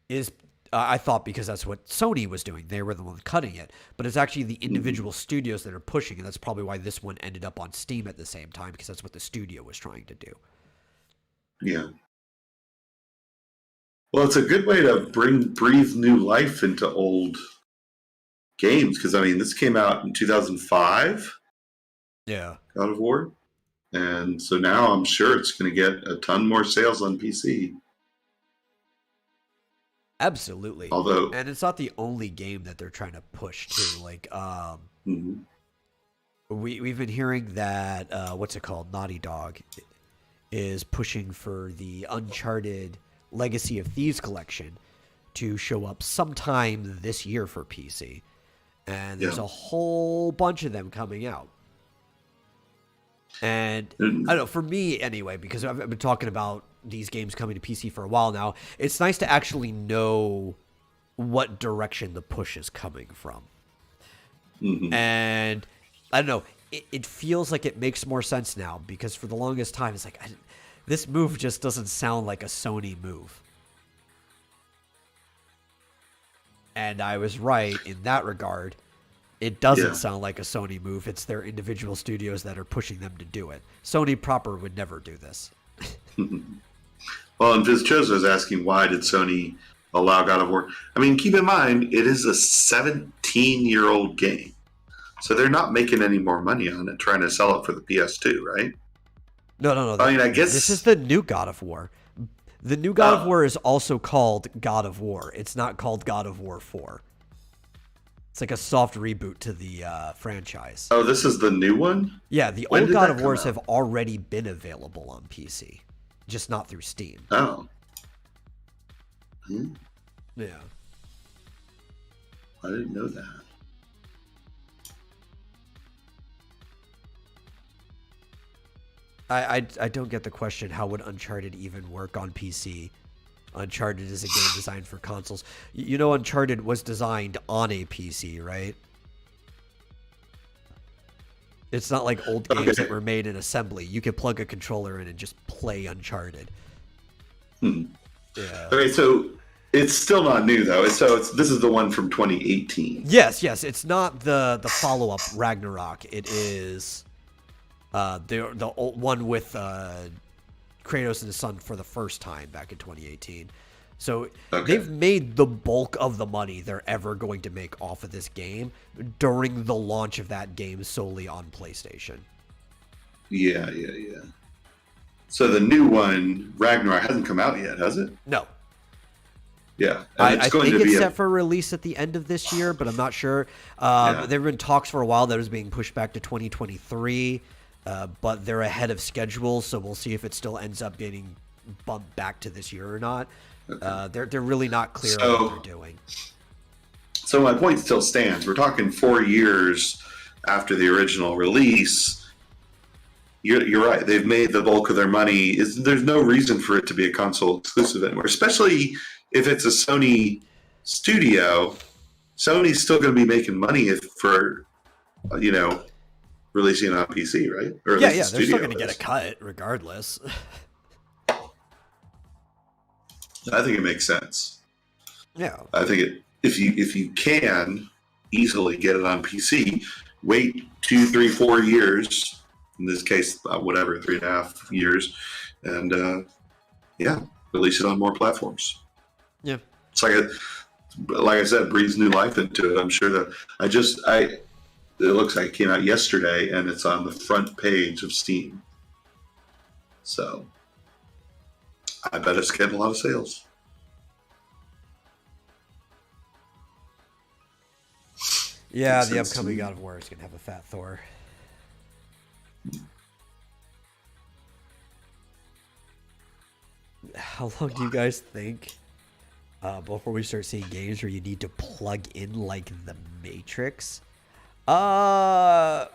is I thought because that's what Sony was doing. They were the ones cutting it. But it's actually the individual studios that are pushing, and that's probably why this one ended up on Steam at the same time, because that's what the studio was trying to do. Yeah. Well, it's a good way to breathe new life into old games, because I mean this came out in 2005. Yeah. God of War. And so now I'm sure it's going to get a ton more sales on PC. Absolutely. And it's not the only game that they're trying to push too. Like, we've been hearing that what's it called? Naughty Dog is pushing for the Uncharted Legacy of Thieves collection to show up sometime this year for PC. And there's a whole bunch of them coming out. And I don't know, for me anyway, because I've been talking about these games coming to PC for a while now, it's nice to actually know what direction the push is coming from. And I don't know, it feels like it makes more sense now, because for the longest time, it's like, this move just doesn't sound like a Sony move. And I was right in that regard. It doesn't sound like a Sony move. It's their individual studios that are pushing them to do it. Sony proper would never do this. Well, and Vizchosa is asking, why did Sony allow God of War? I mean, keep in mind, it is a 17-year-old game. So they're not making any more money on it, trying to sell it for the PS2, right? No. I mean, I guess this is the new God of War. The new God of War is also called God of War. It's not called God of War 4. It's like a soft reboot to the franchise. Oh, this is the new one? Yeah, the When old did God that of come Wars out? have already been available on PC, just not through Steam. Oh. Hmm. Yeah. I didn't know that. I don't get the question, how would Uncharted even work on PC? Uncharted is a game designed for consoles. You know, Uncharted was designed on a PC, right? It's not like old games that were made in assembly. You could plug a controller in and just play Uncharted. Hmm. Yeah. Okay, so it's still not new though. This is the one from 2018. Yes. It's not the follow-up Ragnarok. It is the old one with Kratos and his son for the first time back in 2018. So they've made the bulk of the money they're ever going to make off of this game during the launch of that game solely on PlayStation. Yeah. So the new one, Ragnarok, hasn't come out yet, has it? No. Yeah. I think it's set for release at the end of this year, but I'm not sure. There have been talks for a while that it was being pushed back to 2023, but they're ahead of schedule, so we'll see if it still ends up getting bumped back to this year or not. Okay. They're really not clear on what they're doing. So my point still stands. We're talking 4 years after the original release. You're right. They've made the bulk of their money. There's no reason for it to be a console exclusive anymore, especially if it's a Sony studio. Sony's still going to be making money for releasing it on PC, right? Or yeah. They're still going to get a cut regardless. I think it makes sense. Yeah. I think if you can easily get it on PC, wait 2, 3, 4 years. In this case, whatever, 3.5 years, and release it on more platforms. Yeah. It's like I said, breathes new life into it. I'm sure that it looks like it came out yesterday, and it's on the front page of Steam. So I bet it's getting a lot of sales. Yeah, the upcoming God of War is going to have a fat Thor. How long do you guys think before we start seeing games where you need to plug in like the Matrix? It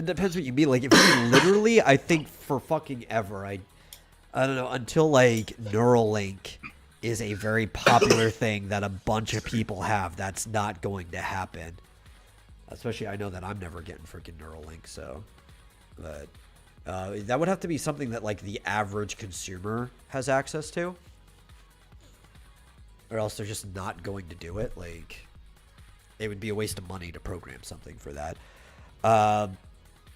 depends what you mean. Like, if you literally, I think for fucking ever, I don't know, until like Neuralink is a very popular thing that a bunch of people have, that's not going to happen. Especially, I know that I'm never getting freaking Neuralink, so. But that would have to be something that like the average consumer has access to, or else they're just not going to do it. Like, it would be a waste of money to program something for that.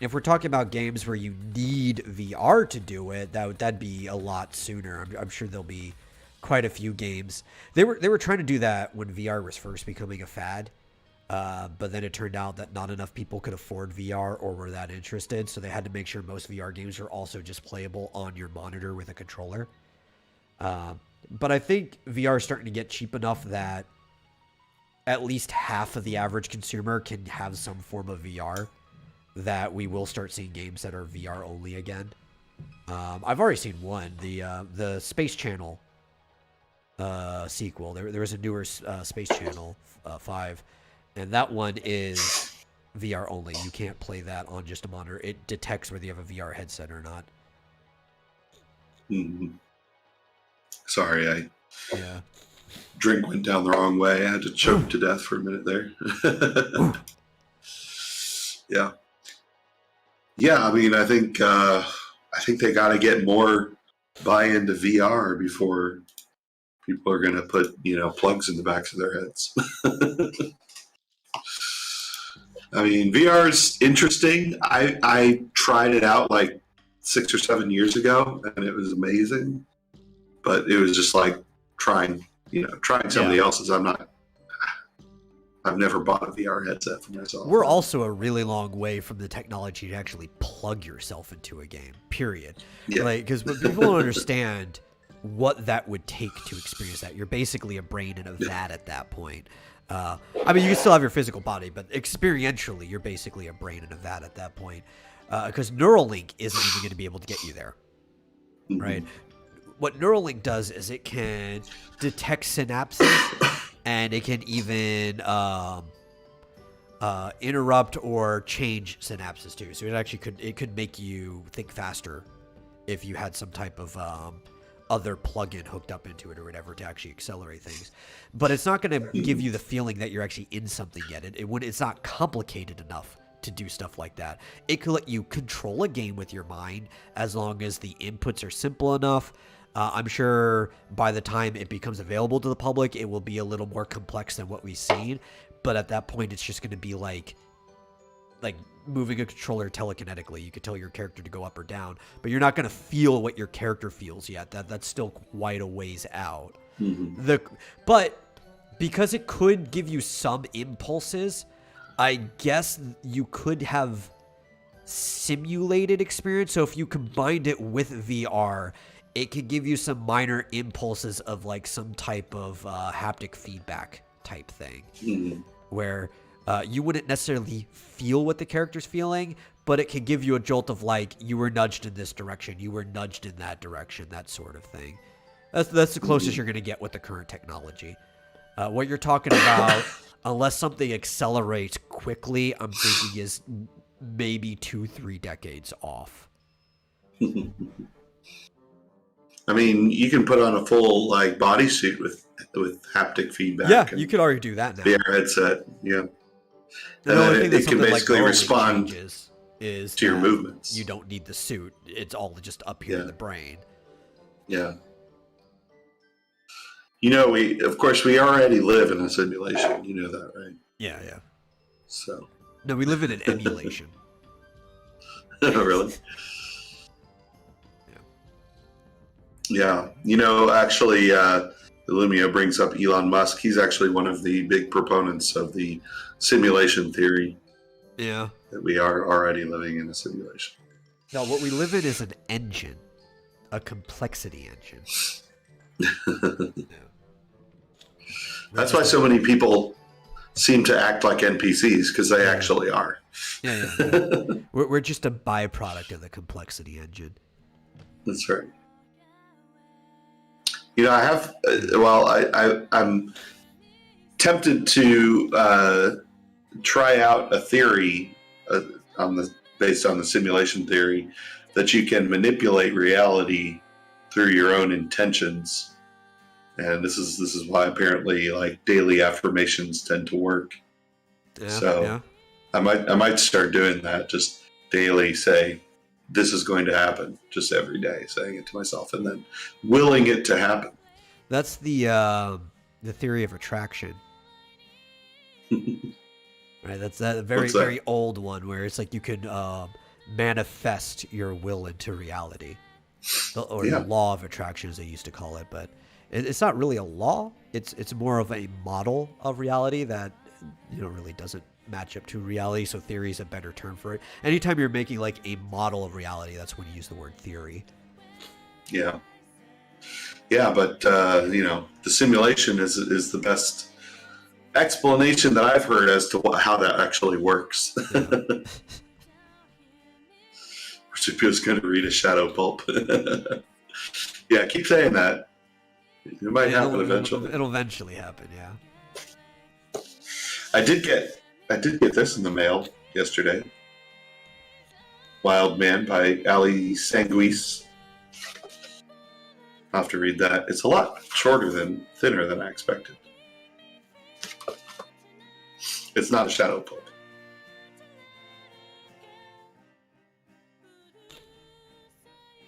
If we're talking about games where you need VR to do it, that'd be a lot sooner. I'm sure there'll be quite a few games. They were trying to do that when VR was first becoming a fad. But then it turned out that not enough people could afford VR or were that interested, so they had to make sure most VR games are also just playable on your monitor with a controller. But I think VR is starting to get cheap enough that at least half of the average consumer can have some form of VR, that we will start seeing games that are VR only again. I've already seen one, the Space Channel sequel. There was a newer Space Channel 5. And that one is VR only. You can't play that on just a monitor. It detects whether you have a VR headset or not. Mm-hmm. Sorry, yeah. Drink went down the wrong way. I had to choke to death for a minute there. Yeah. Yeah, I mean, I think they got to get more buy-in to VR before people are going to put, plugs in the backs of their heads. I mean, VR is interesting. I tried it out like 6 or 7 years ago, and it was amazing. But it was just like trying somebody else's. I've never bought a VR headset for myself. We're also a really long way from the technology to actually plug yourself into a game, period. Yeah. Like, because people don't understand what that would take to experience that. You're basically a brain in a vat at that point. I mean, you can still have your physical body, but experientially, you're basically a brain in a vat at that point. Because Neuralink isn't even going to be able to get you there, right? What Neuralink does is it can detect synapses, and it can even interrupt or change synapses too. So it could make you think faster if you had some type of other plugin hooked up into it or whatever to actually accelerate things. But it's not going to give you the feeling that you're actually in something yet. It's not complicated enough to do stuff like that. It could let you control a game with your mind as long as the inputs are simple enough. I'm sure by the time it becomes available to the public, it will be a little more complex than what we've seen. But at that point, it's just going to be like moving a controller telekinetically. You could tell your character to go up or down, but you're not going to feel what your character feels yet. That's still quite a ways out. But because it could give you some impulses, I guess you could have simulated experience. So if you combined it with VR, it could give you some minor impulses of like some type of haptic feedback type thing, where you wouldn't necessarily feel what the character's feeling, but it could give you a jolt of like, you were nudged in this direction, you were nudged in that direction, that sort of thing. That's the closest you're going to get with the current technology. What you're talking about, unless something accelerates quickly, I'm thinking is maybe 2-3 decades off. I mean, you can put on a full like bodysuit with haptic feedback. Yeah, you could already do that now. VR headset, yeah. The And only then thing that it can basically respond is to your movements. You don't need the suit. It's all just up here in the brain. Yeah. You know, we already live in a simulation. You know that, right? Yeah. So. No, we live in an emulation. Really? Yeah. You know, actually, Illumio brings up Elon Musk. He's actually one of the big proponents of the simulation theory. Yeah. That we are already living in a simulation. No, what we live in is an engine. A complexity engine. That's why so many people seem to act like NPCs, because they actually are. Yeah. We're just a byproduct of the complexity engine. That's right. You know, I have. I'm tempted to try out a theory based on the simulation theory that you can manipulate reality through your own intentions, and this is why apparently like daily affirmations tend to work. I might start doing that. Just daily say, this is going to happen, just every day, saying it to myself and then willing it to happen. That's the theory of attraction. Right, that's that very old one where it's like you can manifest your will into reality, or the law of attraction as they used to call it. But it's not really a law. It's more of a model of reality that really doesn't match up to reality. So theory is a better term for it. Anytime you're making like a model of reality, that's when you use the word theory. Yeah, but the simulation is the best explanation that I've heard as to how that actually works. Which was going to read a shadow pulp. Yeah, keep saying that. It might happen eventually. It'll eventually happen, yeah. I did get this in the mail yesterday. Wild Man by Ali Sanguis. I'll have to read that. It's a lot thinner than I expected. It's not a shadow pulp.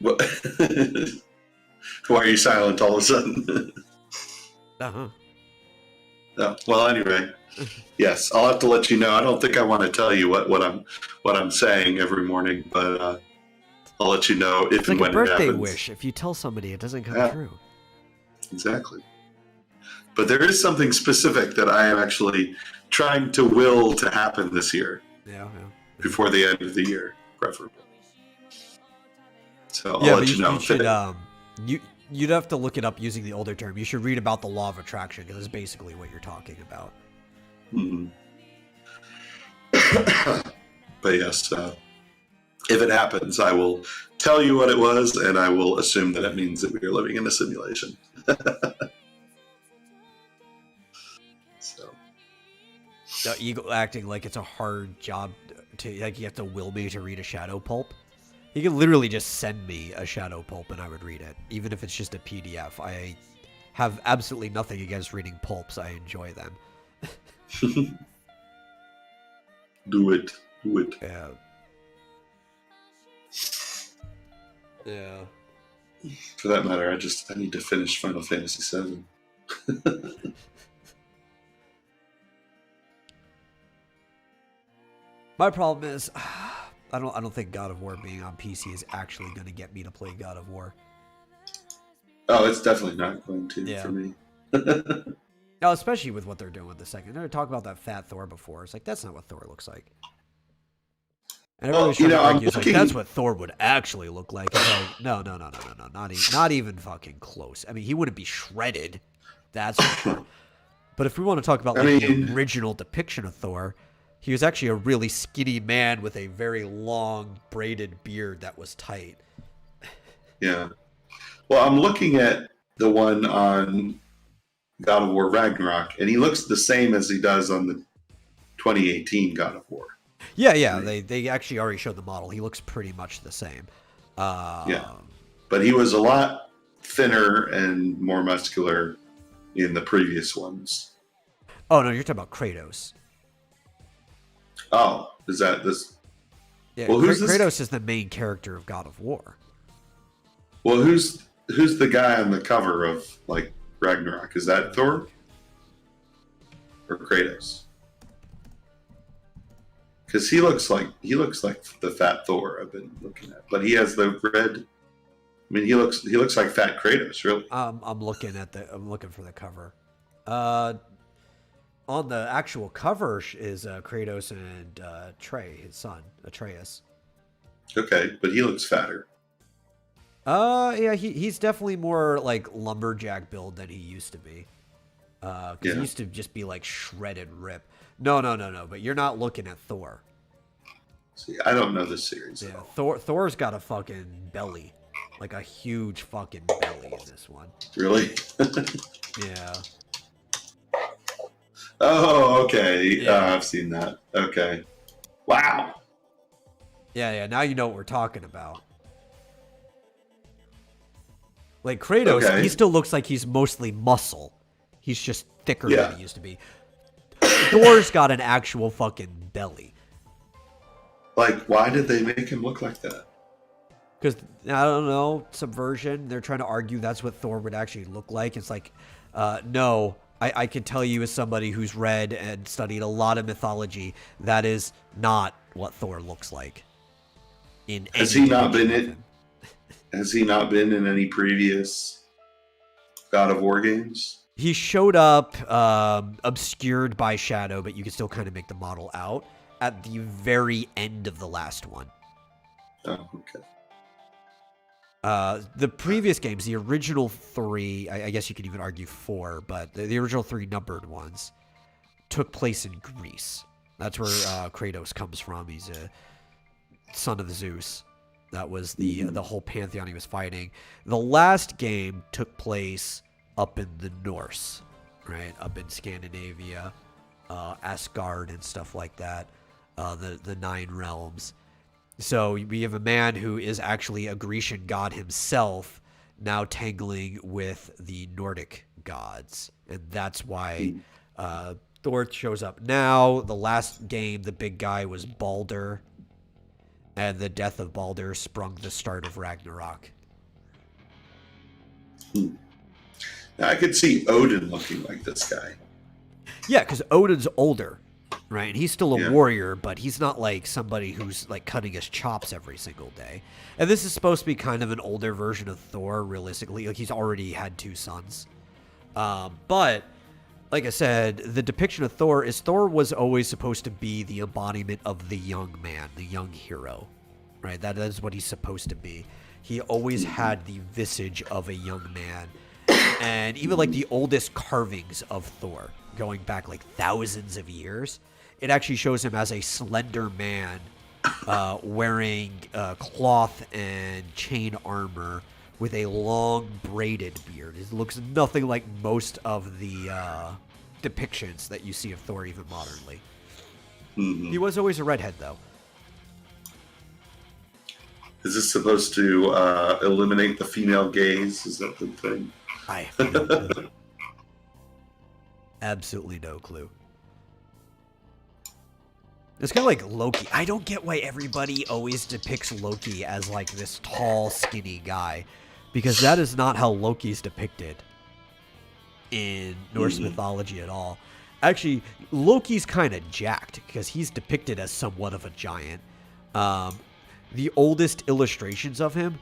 What? Why are you silent all of a sudden? No. Well, anyway, yes, I'll have to let you know. I don't think I want to tell you what I'm saying every morning, but I'll let you know if and when it happens. It's like a birthday wish. If you tell somebody, it doesn't come true. Exactly. But there is something specific that I am actually trying to will to happen this year. Yeah. Before the end of the year, preferably. So I'll let you know. You'd have to look it up using the older term. You should read about the law of attraction, because it's basically what you're talking about. Hmm. But yes, if it happens, I will tell you what it was, and I will assume that it means that we are living in a simulation. So. Eagle acting like it's a hard job to, like, you have to will me to read a shadow pulp. He could literally just send me a shadow pulp and I would read it, even if it's just a PDF. I have absolutely nothing against reading pulps. I enjoy them. Do it. Yeah. Yeah. For that matter, I need to finish Final Fantasy VII. My problem is, I don't think God of War being on PC is actually going to get me to play God of War. Oh, it's definitely not going to for me. No, especially with what they're doing with the second. They're talking about that fat Thor before. It's like, that's not what Thor looks like. And everybody's trying to argue, it's like, that's what Thor would actually look like. It's like, no, not even fucking close. I mean, he wouldn't be shredded, that's for sure. But if we want to talk about the original depiction of Thor, he was actually a really skinny man with a very long braided beard that was tight. Yeah. Well, I'm looking at the one on God of War Ragnarok, and he looks the same as he does on the 2018 God of War. Yeah. They actually already showed the model. He looks pretty much the same. Yeah. But he was a lot thinner and more muscular in the previous ones. Oh, no, you're talking about Kratos. Oh, is that this? Yeah, well, Kratos is the main character of God of War. Well, who's the guy on the cover of, like, Ragnarok? Is that Thor? Or Kratos? Because he looks like the fat Thor I've been looking at, but he has the red. I mean, he looks like fat Kratos, really. I'm looking for the cover. On the actual cover is Kratos and Trey, his son, Atreus. Okay, but he looks fatter. Yeah, he's definitely more like lumberjack build than he used to be. Because he used to just be like shredded rip. No. But you're not looking at Thor. See, I don't know this series. Yeah, Thor's got a fucking belly, like a huge fucking belly in this one. Really? Yeah. Oh, okay. Yeah. I've seen that. Okay. Wow. Yeah. Now you know what we're talking about. Like Kratos, he still looks like he's mostly muscle. He's just thicker than he used to be. Thor's got an actual fucking belly. Like, why did they make him look like that? Because, I don't know, subversion. They're trying to argue that's what Thor would actually look like. It's like, no, I can tell you as somebody who's read and studied a lot of mythology, that is not what Thor looks like. Has he not been in any previous God of War games? He showed up obscured by shadow, but you can still kind of make the model out at the very end of the last one. Oh, okay. The previous games, the original 3, I guess you could even argue 4, but the original 3 numbered ones took place in Greece. That's where Kratos comes from. He's a son of Zeus. That was the whole pantheon he was fighting. The last game took place up in the Norse, right? Up in Scandinavia, Asgard and stuff like that. The 9 realms. So we have a man who is actually a Grecian god himself now tangling with the Nordic gods. And that's why Thor shows up now. The last game, the big guy was Baldur. And the death of Baldur sprung the start of Ragnarok. I could see Odin looking like this guy. Yeah, because Odin's older. Right, and he's still a warrior, but he's not like somebody who's like cutting his chops every single day. And this is supposed to be kind of an older version of Thor, realistically. Like, he's already had 2 sons. But, like I said, the depiction of Thor was always supposed to be the embodiment of the young man, the young hero. Right, that is what he's supposed to be. He always had the visage of a young man. And even like the oldest carvings of Thor, going back like thousands of years, it actually shows him as a slender man wearing cloth and chain armor with a long braided beard. It looks nothing like most of the depictions that you see of Thor even modernly. He was always a redhead, though. Is this supposed to eliminate the female gaze? Is that the thing? I have no clue. Absolutely no clue. It's kind of like Loki. I don't get why everybody always depicts Loki as like this tall, skinny guy, because that is not how Loki's depicted in Norse mythology at all. Actually, Loki's kind of jacked because he's depicted as somewhat of a giant. The oldest illustrations of him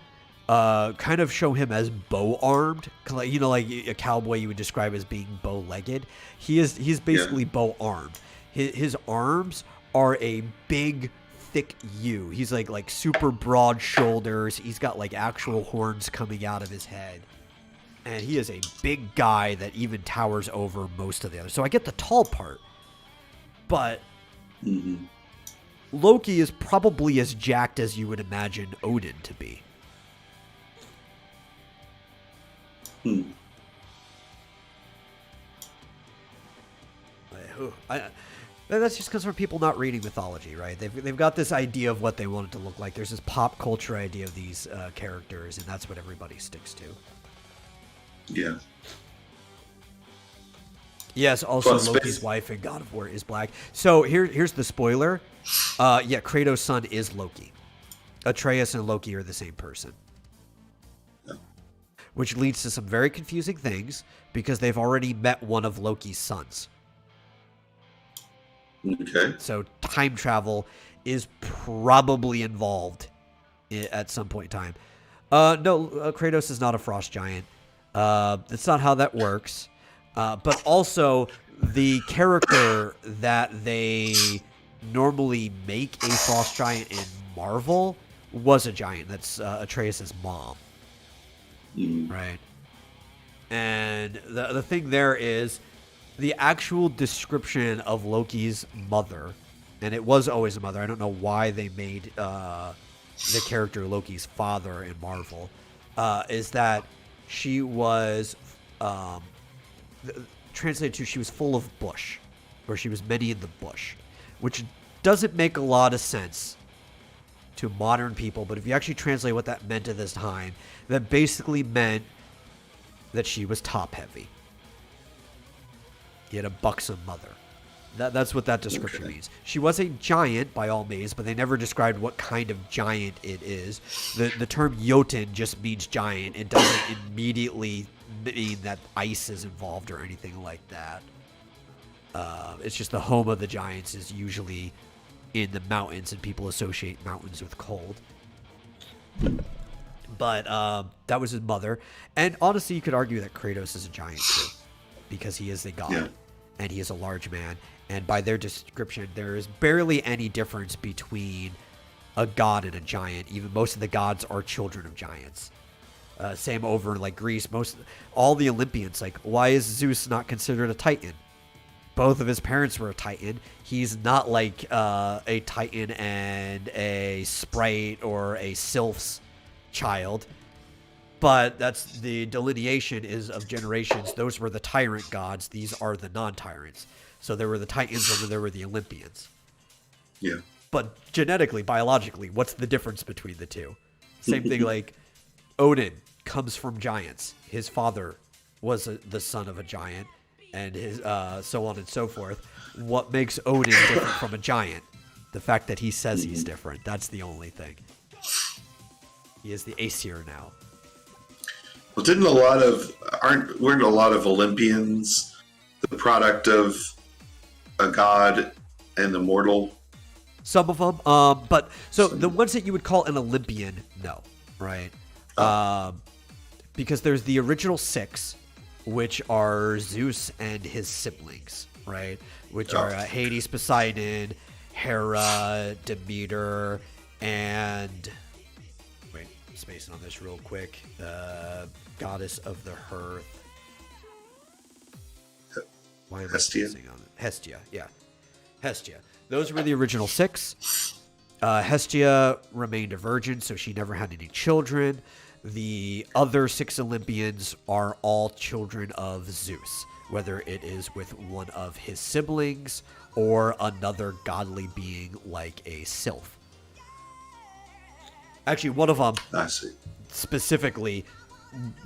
kind of show him as bow-armed. You know, like a cowboy you would describe as being bow-legged. He's basically bow-armed. His arms are a big, thick U. He's like super broad shoulders. He's got like actual horns coming out of his head. And he is a big guy that even towers over most of the others. So I get the tall part. But Loki is probably as jacked as you would imagine Odin to be. That's just because of people not reading mythology, right? They've got this idea of what they want it to look like. There's this pop culture idea of these characters, and that's what everybody sticks to. Yeah. Yes, also Loki's wife in God of War is black. So here's the spoiler. Yeah, Kratos' son is Loki. Atreus and Loki are the same person. Yeah. Which leads to some very confusing things because they've already met one of Loki's sons. Okay. So time travel is probably involved at some point in time. No, Kratos is not a frost giant. That's not how that works. But also, the character that they normally make a frost giant in Marvel was a giant. That's Atreus' mom. Right? And the thing there is, the actual description of Loki's mother, and it was always a mother. I don't know why they made the character Loki's father in Marvel, is that she was translated to she was full of bush, or she was many in the bush, which doesn't make a lot of sense to modern people. But if you actually translate what that meant at this time, that basically meant that she was top heavy. He had a buxom mother. That's what that description means. She was a giant by all means, but they never described what kind of giant it is. The term Jotun just means giant. It doesn't immediately mean that ice is involved or anything like that. It's just the home of the giants is usually in the mountains, and people associate mountains with cold. But that was his mother. And honestly, you could argue that Kratos is a giant too, because he is a god, and he is a large man. And by their description, there is barely any difference between a god and a giant. Even most of the gods are children of giants. Same over like Greece. All the Olympians, like, why is Zeus not considered a Titan? Both of his parents were a Titan. He's not like a Titan and a sprite or a sylph's child. But that's the delineation is of generations. Those were the tyrant gods. These are the non-tyrants. So there were the Titans and there were the Olympians. Yeah. But genetically, biologically, what's the difference between the two? Same thing like Odin comes from giants. His father was the son of a giant, and his so on and so forth. What makes Odin different from a giant? The fact that he says he's different. That's the only thing. He is the Aesir now. Well, weren't a lot of Olympians the product of a god and a mortal? Some of them, but so the ones that you would call an Olympian, no, right? Because there's the original six, which are Zeus and his siblings, right? Which are Hades, Poseidon, Hera, Demeter, and wait, spacing on this real quick. Goddess of the hearth. Why am Hestia? I spacing on it? Hestia, yeah. Hestia. Those were the original 6. Hestia remained a virgin, so she never had any children. The other 6 Olympians are all children of Zeus, whether it is with one of his siblings or another godly being like a sylph. Actually, one of them I see. specifically,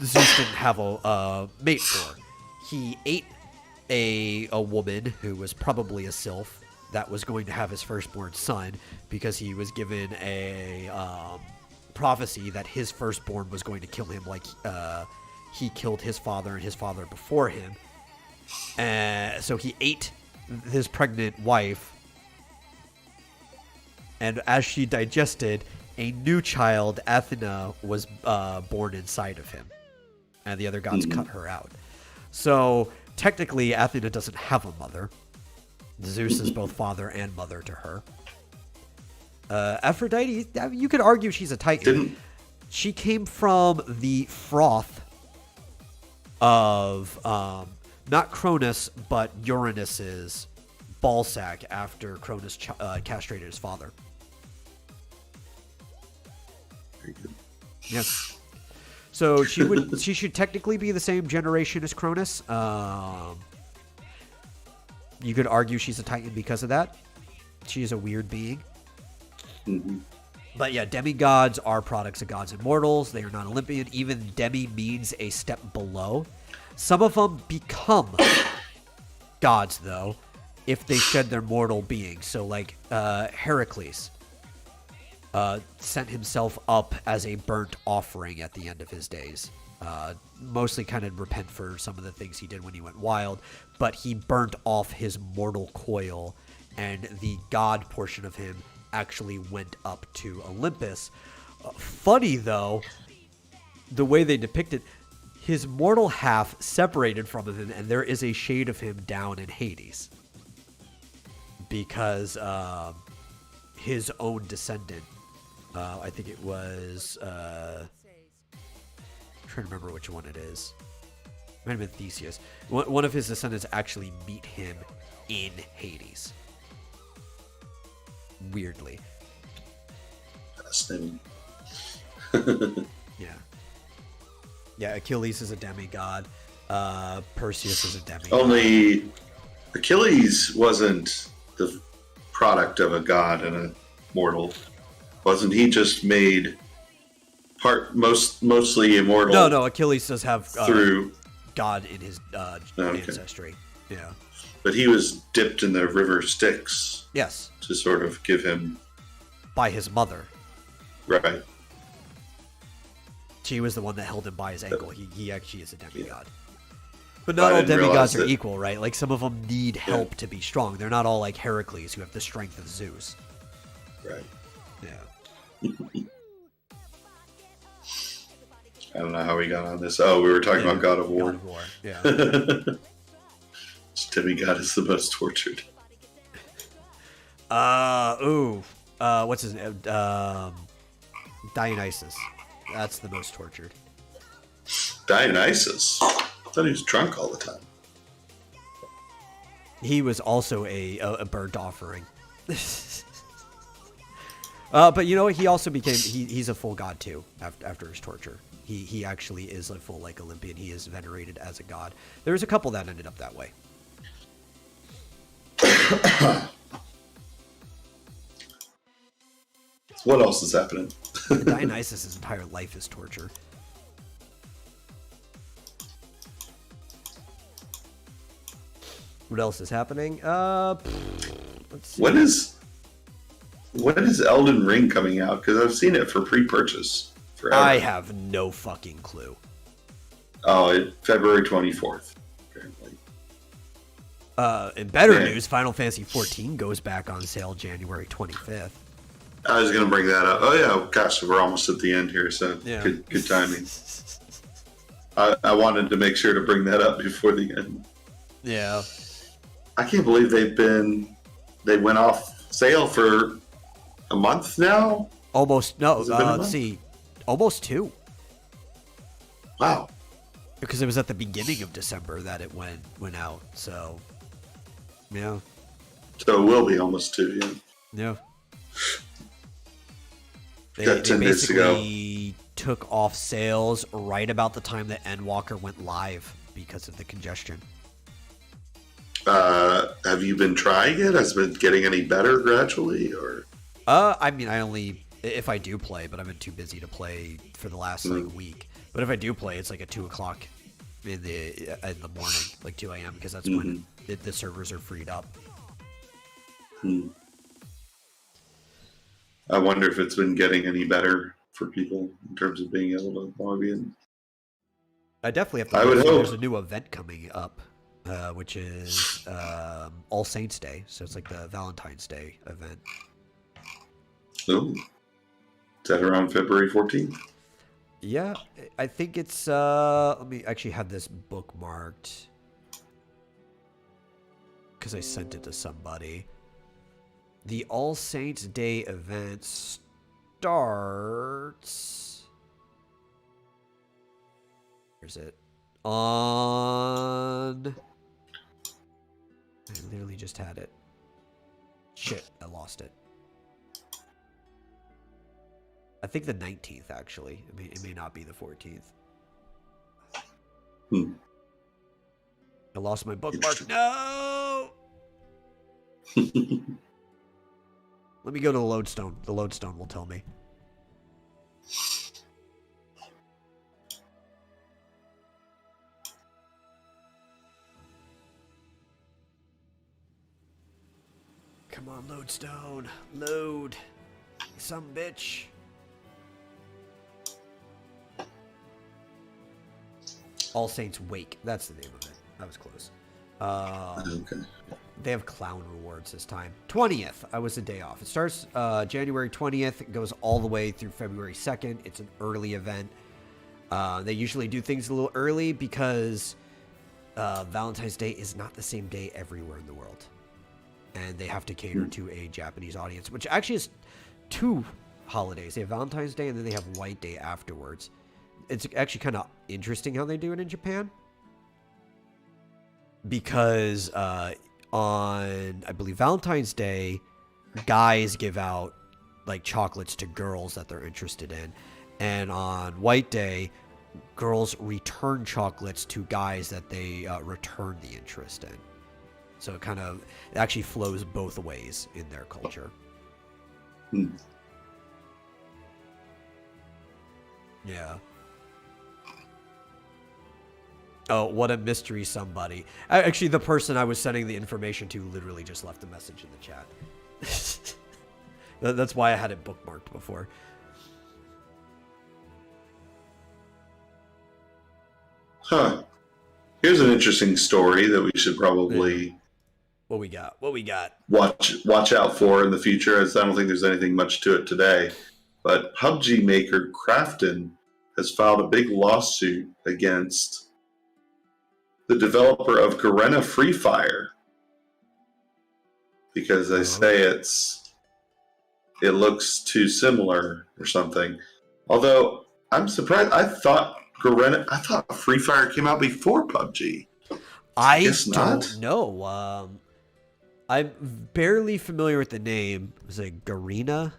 Zeus didn't have a mate for. He ate a woman who was probably a sylph that was going to have his firstborn son because he was given a prophecy that his firstborn was going to kill him like he killed his father and his father before him. So he ate his pregnant wife, and as she digested, a new child, Athena, was born inside of him, and the other gods cut her out. So technically, Athena doesn't have a mother. Zeus is both father and mother to her. Aphrodite, you could argue she's a Titan. She came from the froth of not Cronus, but Uranus's ballsack after Cronus castrated his father. Very good. Yes. So she should technically be the same generation as Cronus. You could argue she's a Titan because of that. She is a weird being. Mm-hmm. But yeah, demigods are products of gods and mortals. They are not Olympian. Even demi means a step below. Some of them become gods, though, if they shed their mortal being. So like Heracles sent himself up as a burnt offering at the end of his days. Mostly kind of repent for some of the things he did when he went wild, but he burnt off his mortal coil, and the god portion of him actually went up to Olympus. Funny, though, the way they depict it, his mortal half separated from him, and there is a shade of him down in Hades. Because his own descendant, I think it was... I'm trying to remember which one it is. Might have been Theseus. One of his descendants actually meet him in Hades. Weirdly. Fascinating. Yeah. Yeah, Achilles is a demigod. Perseus is a demigod. Only Achilles wasn't the product of a god and a mortal. Wasn't he just made mostly immortal? No, Achilles does have through God in his ancestry. Yeah. But he was dipped in the river Styx. Yes. To sort of give him... By his mother. Right. She was the one that held him by his ankle. He actually is a demigod. But not all demigods are equal, right? Like, some of them need help to be strong. They're not all like Heracles, who have the strength of Zeus. Right. Yeah. I don't know how we got on this. Oh, we were talking about God of War. God of War, yeah. Demigod is the most tortured. What's his name? Dionysus. That's the most tortured. Dionysus? I thought he was drunk all the time. He was also a burnt offering. But you know what? He also became... He's a full god, too, after his torture. He actually is a full, like, Olympian. He is venerated as a god. There's a couple that ended up that way. What else is happening? Dionysus' entire life is torture. What else is happening? Let's see. When is Elden Ring coming out? Because I've seen it for pre-purchase forever. I have no fucking clue. Oh, February 24th, apparently. In better news, Final Fantasy XIV goes back on sale January 25th. I was going to bring that up. Oh, yeah. Gosh, we're almost at the end here, so yeah. Good timing. I wanted to make sure to bring that up before the end. Yeah. I can't believe they went off sale for a month now? Almost, no, let's see. Almost 2. Wow. Because it was at the beginning of December that it went out, so Yeah. So it will be almost 2, yeah. Yeah. They Got 10 days to go. basically took off sales right about the time that Endwalker went live because of the congestion. Have you been trying it? Has it been getting any better gradually, or? I mean, I only if I do play, but I've been too busy to play for the last like week. But if I do play, it's like at 2:00 in the morning, like 2 a.m. because that's when the servers are freed up. I wonder if it's been getting any better for people in terms of being able to log in. I definitely have to. I would hope. There's a new event coming up, which is All Saints Day. So it's like the Valentine's Day event. Oh, is that around February 14th? Yeah, I think it's. Let me actually have this bookmarked because I sent it to somebody. The All Saints Day event starts. Where's it? On. I literally just had it. Shit, I lost it. I think the 19th, actually. I mean, it may not be the 14th. I lost my bookmark. No! Let me go to the lodestone. The lodestone will tell me. Come on, lodestone. Load. Some bitch. All Saints Wake. That's the name of it. That was close. Okay. They have clown rewards this time. 20th. I was a day off. It starts January 20th. It goes all the way through February 2nd. It's an early event. They usually do things a little early because Valentine's Day is not the same day everywhere in the world. And they have to cater to a Japanese audience, which actually is 2 holidays. They have Valentine's Day and then they have White Day afterwards. It's actually kind of interesting how they do it in Japan. Because on, I believe, Valentine's Day, guys give out like chocolates to girls that they're interested in. And on White Day, girls return chocolates to guys that they return the interest in. So it actually flows both ways in their culture. Yeah. Oh, what a mystery somebody. Actually, the person I was sending the information to literally just left a message in the chat. That's why I had it bookmarked before. Huh. Here's an interesting story that we should probably What we got? watch out for in the future, as I don't think there's anything much to it today. But PUBG maker Krafton has filed a big lawsuit against the developer of Garena Free Fire because they say it looks too similar or something. Although I'm surprised. I thought Free Fire came out before PUBG. I guess not. don't know. I'm barely familiar with the name. Was it Garena?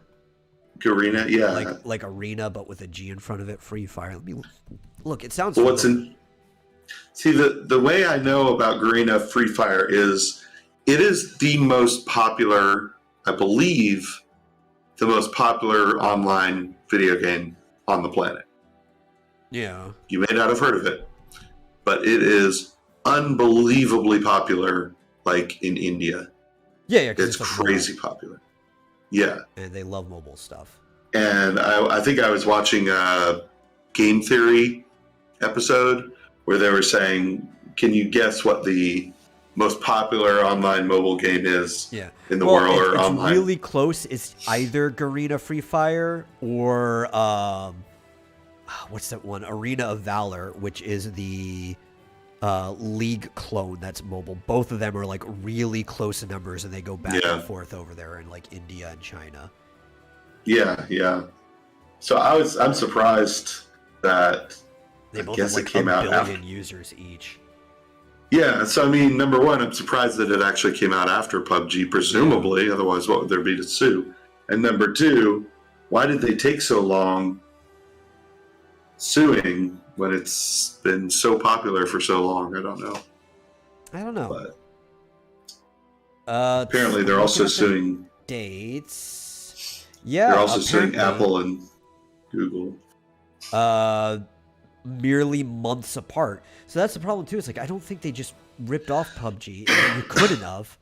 Garena, yeah. Like arena, but with a G in front of it. Free Fire. Let me look. It sounds. Well, see, the way I know about Garena Free Fire is it is the most popular, I believe, the most popular online video game on the planet. Yeah. You may not have heard of it, but it is unbelievably popular, like in India. Yeah. It's crazy popular. Yeah. And they love mobile stuff. And I think I was watching a Game Theory episode where they were saying, can you guess what the most popular online mobile game is in the world or online? It's really close. It's either Garena Free Fire or what's that one? Arena of Valor, which is the League clone that's mobile. Both of them are like really close numbers, and they go back and forth over there in like India and China. Yeah. So I'm surprised that they both guess have like it came 1 out billion after users each. Yeah, so I mean, number one, I'm surprised that it actually came out after PUBG, presumably. Otherwise, what would there be to sue? And number two, why did they take so long suing when it's been so popular for so long? I don't know. I don't know. But Uh, apparently, they're looking also at the suing. dates. Yeah, They're also suing apparently, Apple and Google. Merely months apart. So that's the problem too. It's like I don't think they just ripped off PUBG. And you couldn't have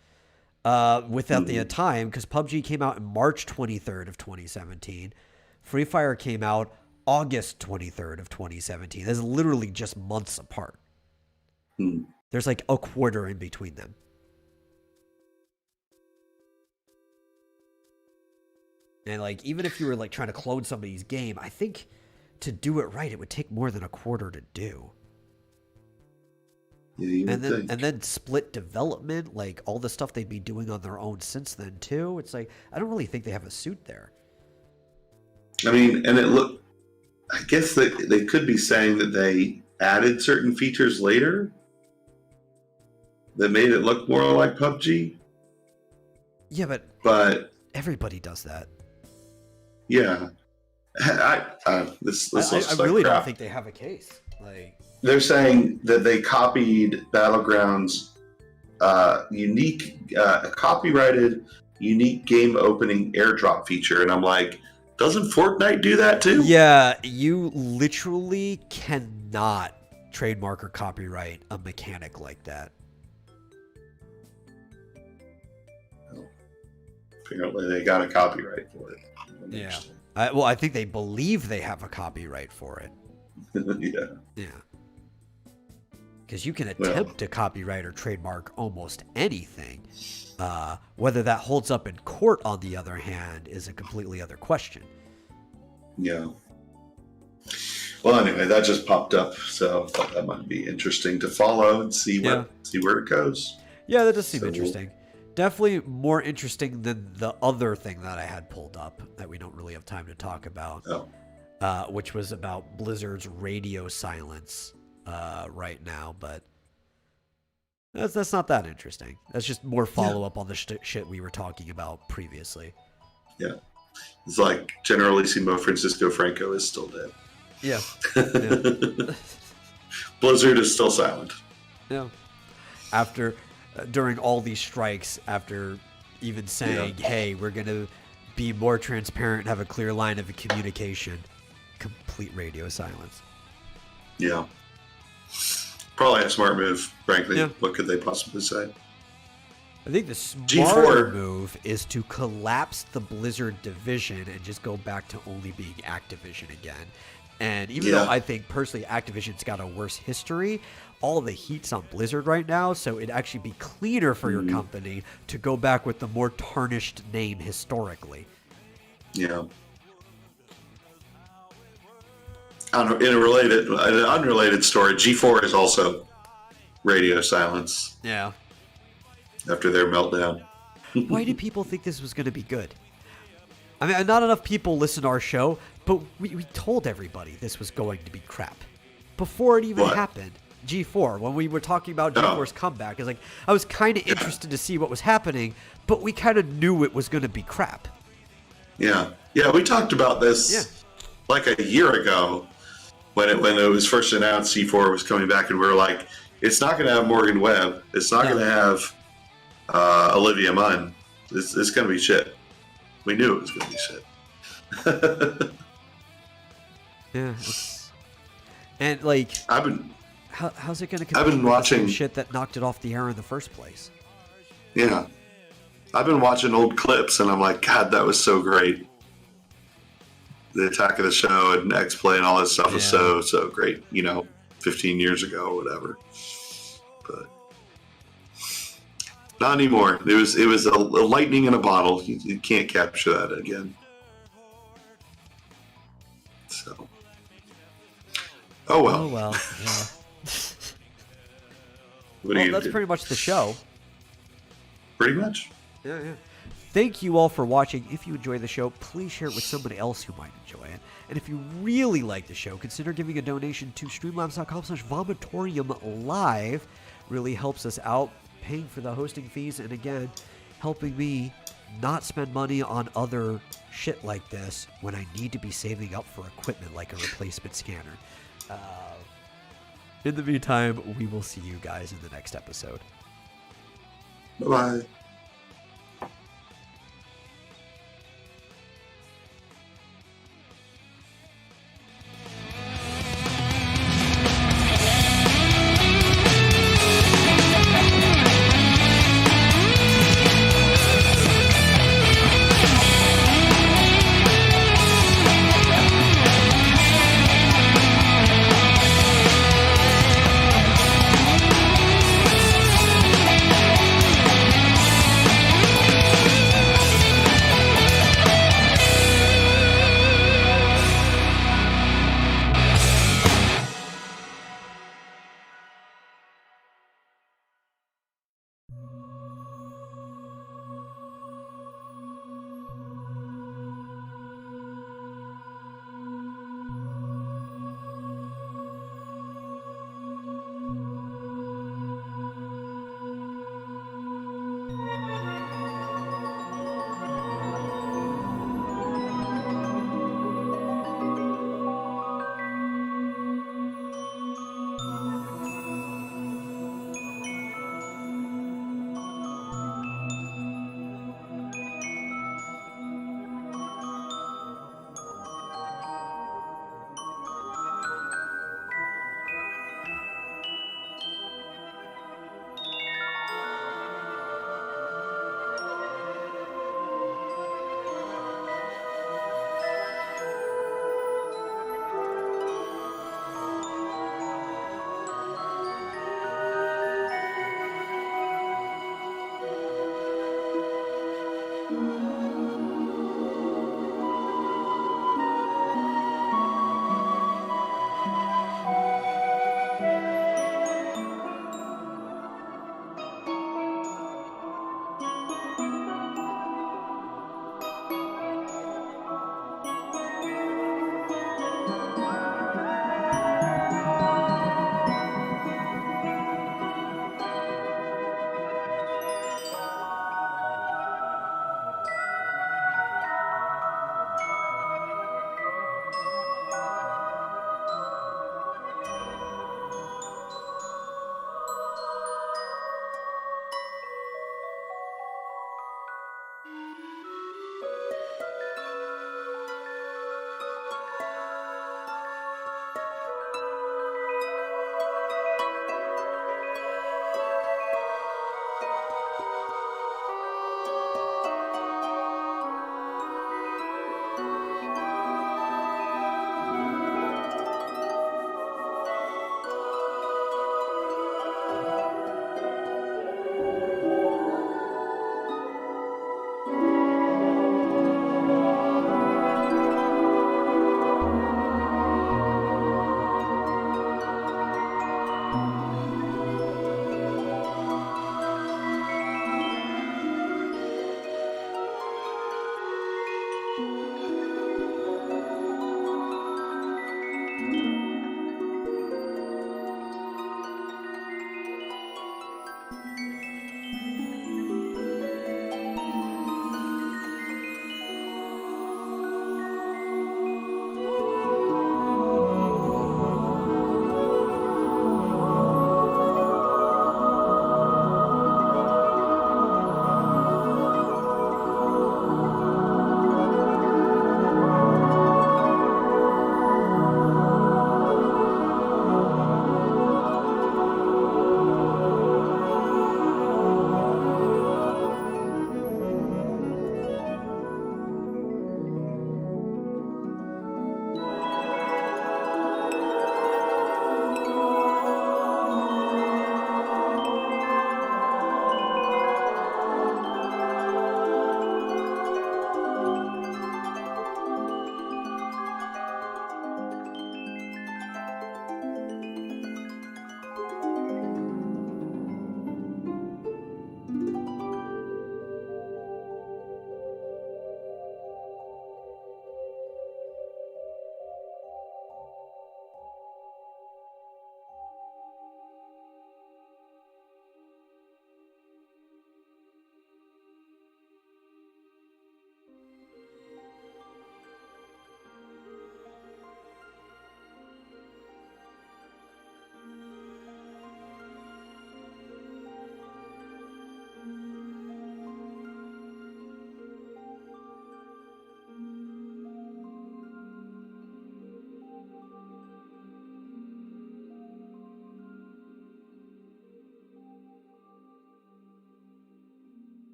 without the time, because PUBG came out in March 23rd of 2017. Free Fire came out August 23rd of 2017. That's literally just months apart. There's like a quarter in between them. And like, even if you were like trying to clone somebody's game, I think to do it right, it would take more than a quarter to do. Yeah, and then split development, like all the stuff they'd be doing on their own since then too. It's like, I don't really think they have a suit there. I mean, and I guess they could be saying that they added certain features later that made it look more like PUBG. Yeah, but everybody does that. Yeah, this looks I like really crap. don't think they have a case. Like, they're saying that they copied Battlegrounds' copyrighted unique game opening airdrop feature, and I'm like, doesn't Fortnite do that too? yeah, you literally cannot trademark or copyright a mechanic like that. Apparently, they got a copyright for it. Yeah. I think they believe they have a copyright for it. Yeah. Because you can attempt to copyright or trademark almost anything. Whether that holds up in court, on the other hand, is a completely other question. Yeah. Well, anyway, that just popped up, so I thought that might be interesting to follow and see where it goes. Yeah, that does seem interesting. Definitely more interesting than the other thing that I had pulled up that we don't really have time to talk about, which was about Blizzard's radio silence right now. But that's not that interesting. That's just more follow-up on the shit we were talking about previously. Yeah. It's like Generalissimo Francisco Franco is still dead. Yeah. Blizzard is still silent. Yeah. During all these strikes, after even saying, hey, we're going to be more transparent and have a clear line of communication, complete radio silence. Yeah. Probably a smart move, frankly. Yeah. What could they possibly say? I think the smarter move is to collapse the Blizzard division and just go back to only being Activision again. And even though I think personally Activision's got a worse history, all the heat's on Blizzard right now, so it'd actually be cleaner for your company to go back with the more tarnished name historically. Yeah. In an unrelated story, G4 is also radio silence. Yeah. After their meltdown. Why did people think this was going to be good? I mean, not enough people listen to our show, but we told everybody this was going to be crap before it even happened. G4, when we were talking about G4's comeback, it's like I was kind of interested to see what was happening, but we kind of knew it was going to be crap. Yeah, we talked about this like a year ago when it was first announced G4 was coming back, and we were like, it's not going to have Morgan Webb, it's not going to have Olivia Munn. It's going to be shit. We knew it was going to be shit. Yeah, and like how's it going to compete with the same shit that knocked it off the air in the first place? Yeah, I've been watching old clips, and I'm like, God, that was so great. The Attack of the Show and X-Play and all that stuff was so great. 15 years ago or whatever. But not anymore. It was a lightning in a bottle. You can't capture that again. So. Oh well. Oh well. Yeah. That's pretty much the show. Pretty much. Yeah. Thank you all for watching. If you enjoy the show, please share it with somebody else who might enjoy it. And if you really like the show, consider giving a donation to streamlabs.com/Vomitorium Live. really helps us out, paying for the hosting fees, and again, helping me not spend money on other shit like this when I need to be saving up for equipment like a replacement scanner. In the meantime, we will see you guys in the next episode. Bye-bye.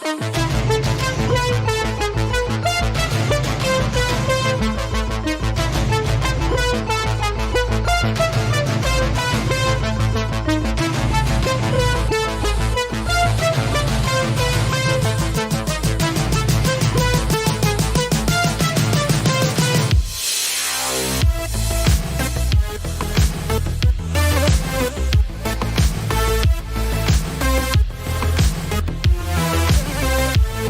Thank you.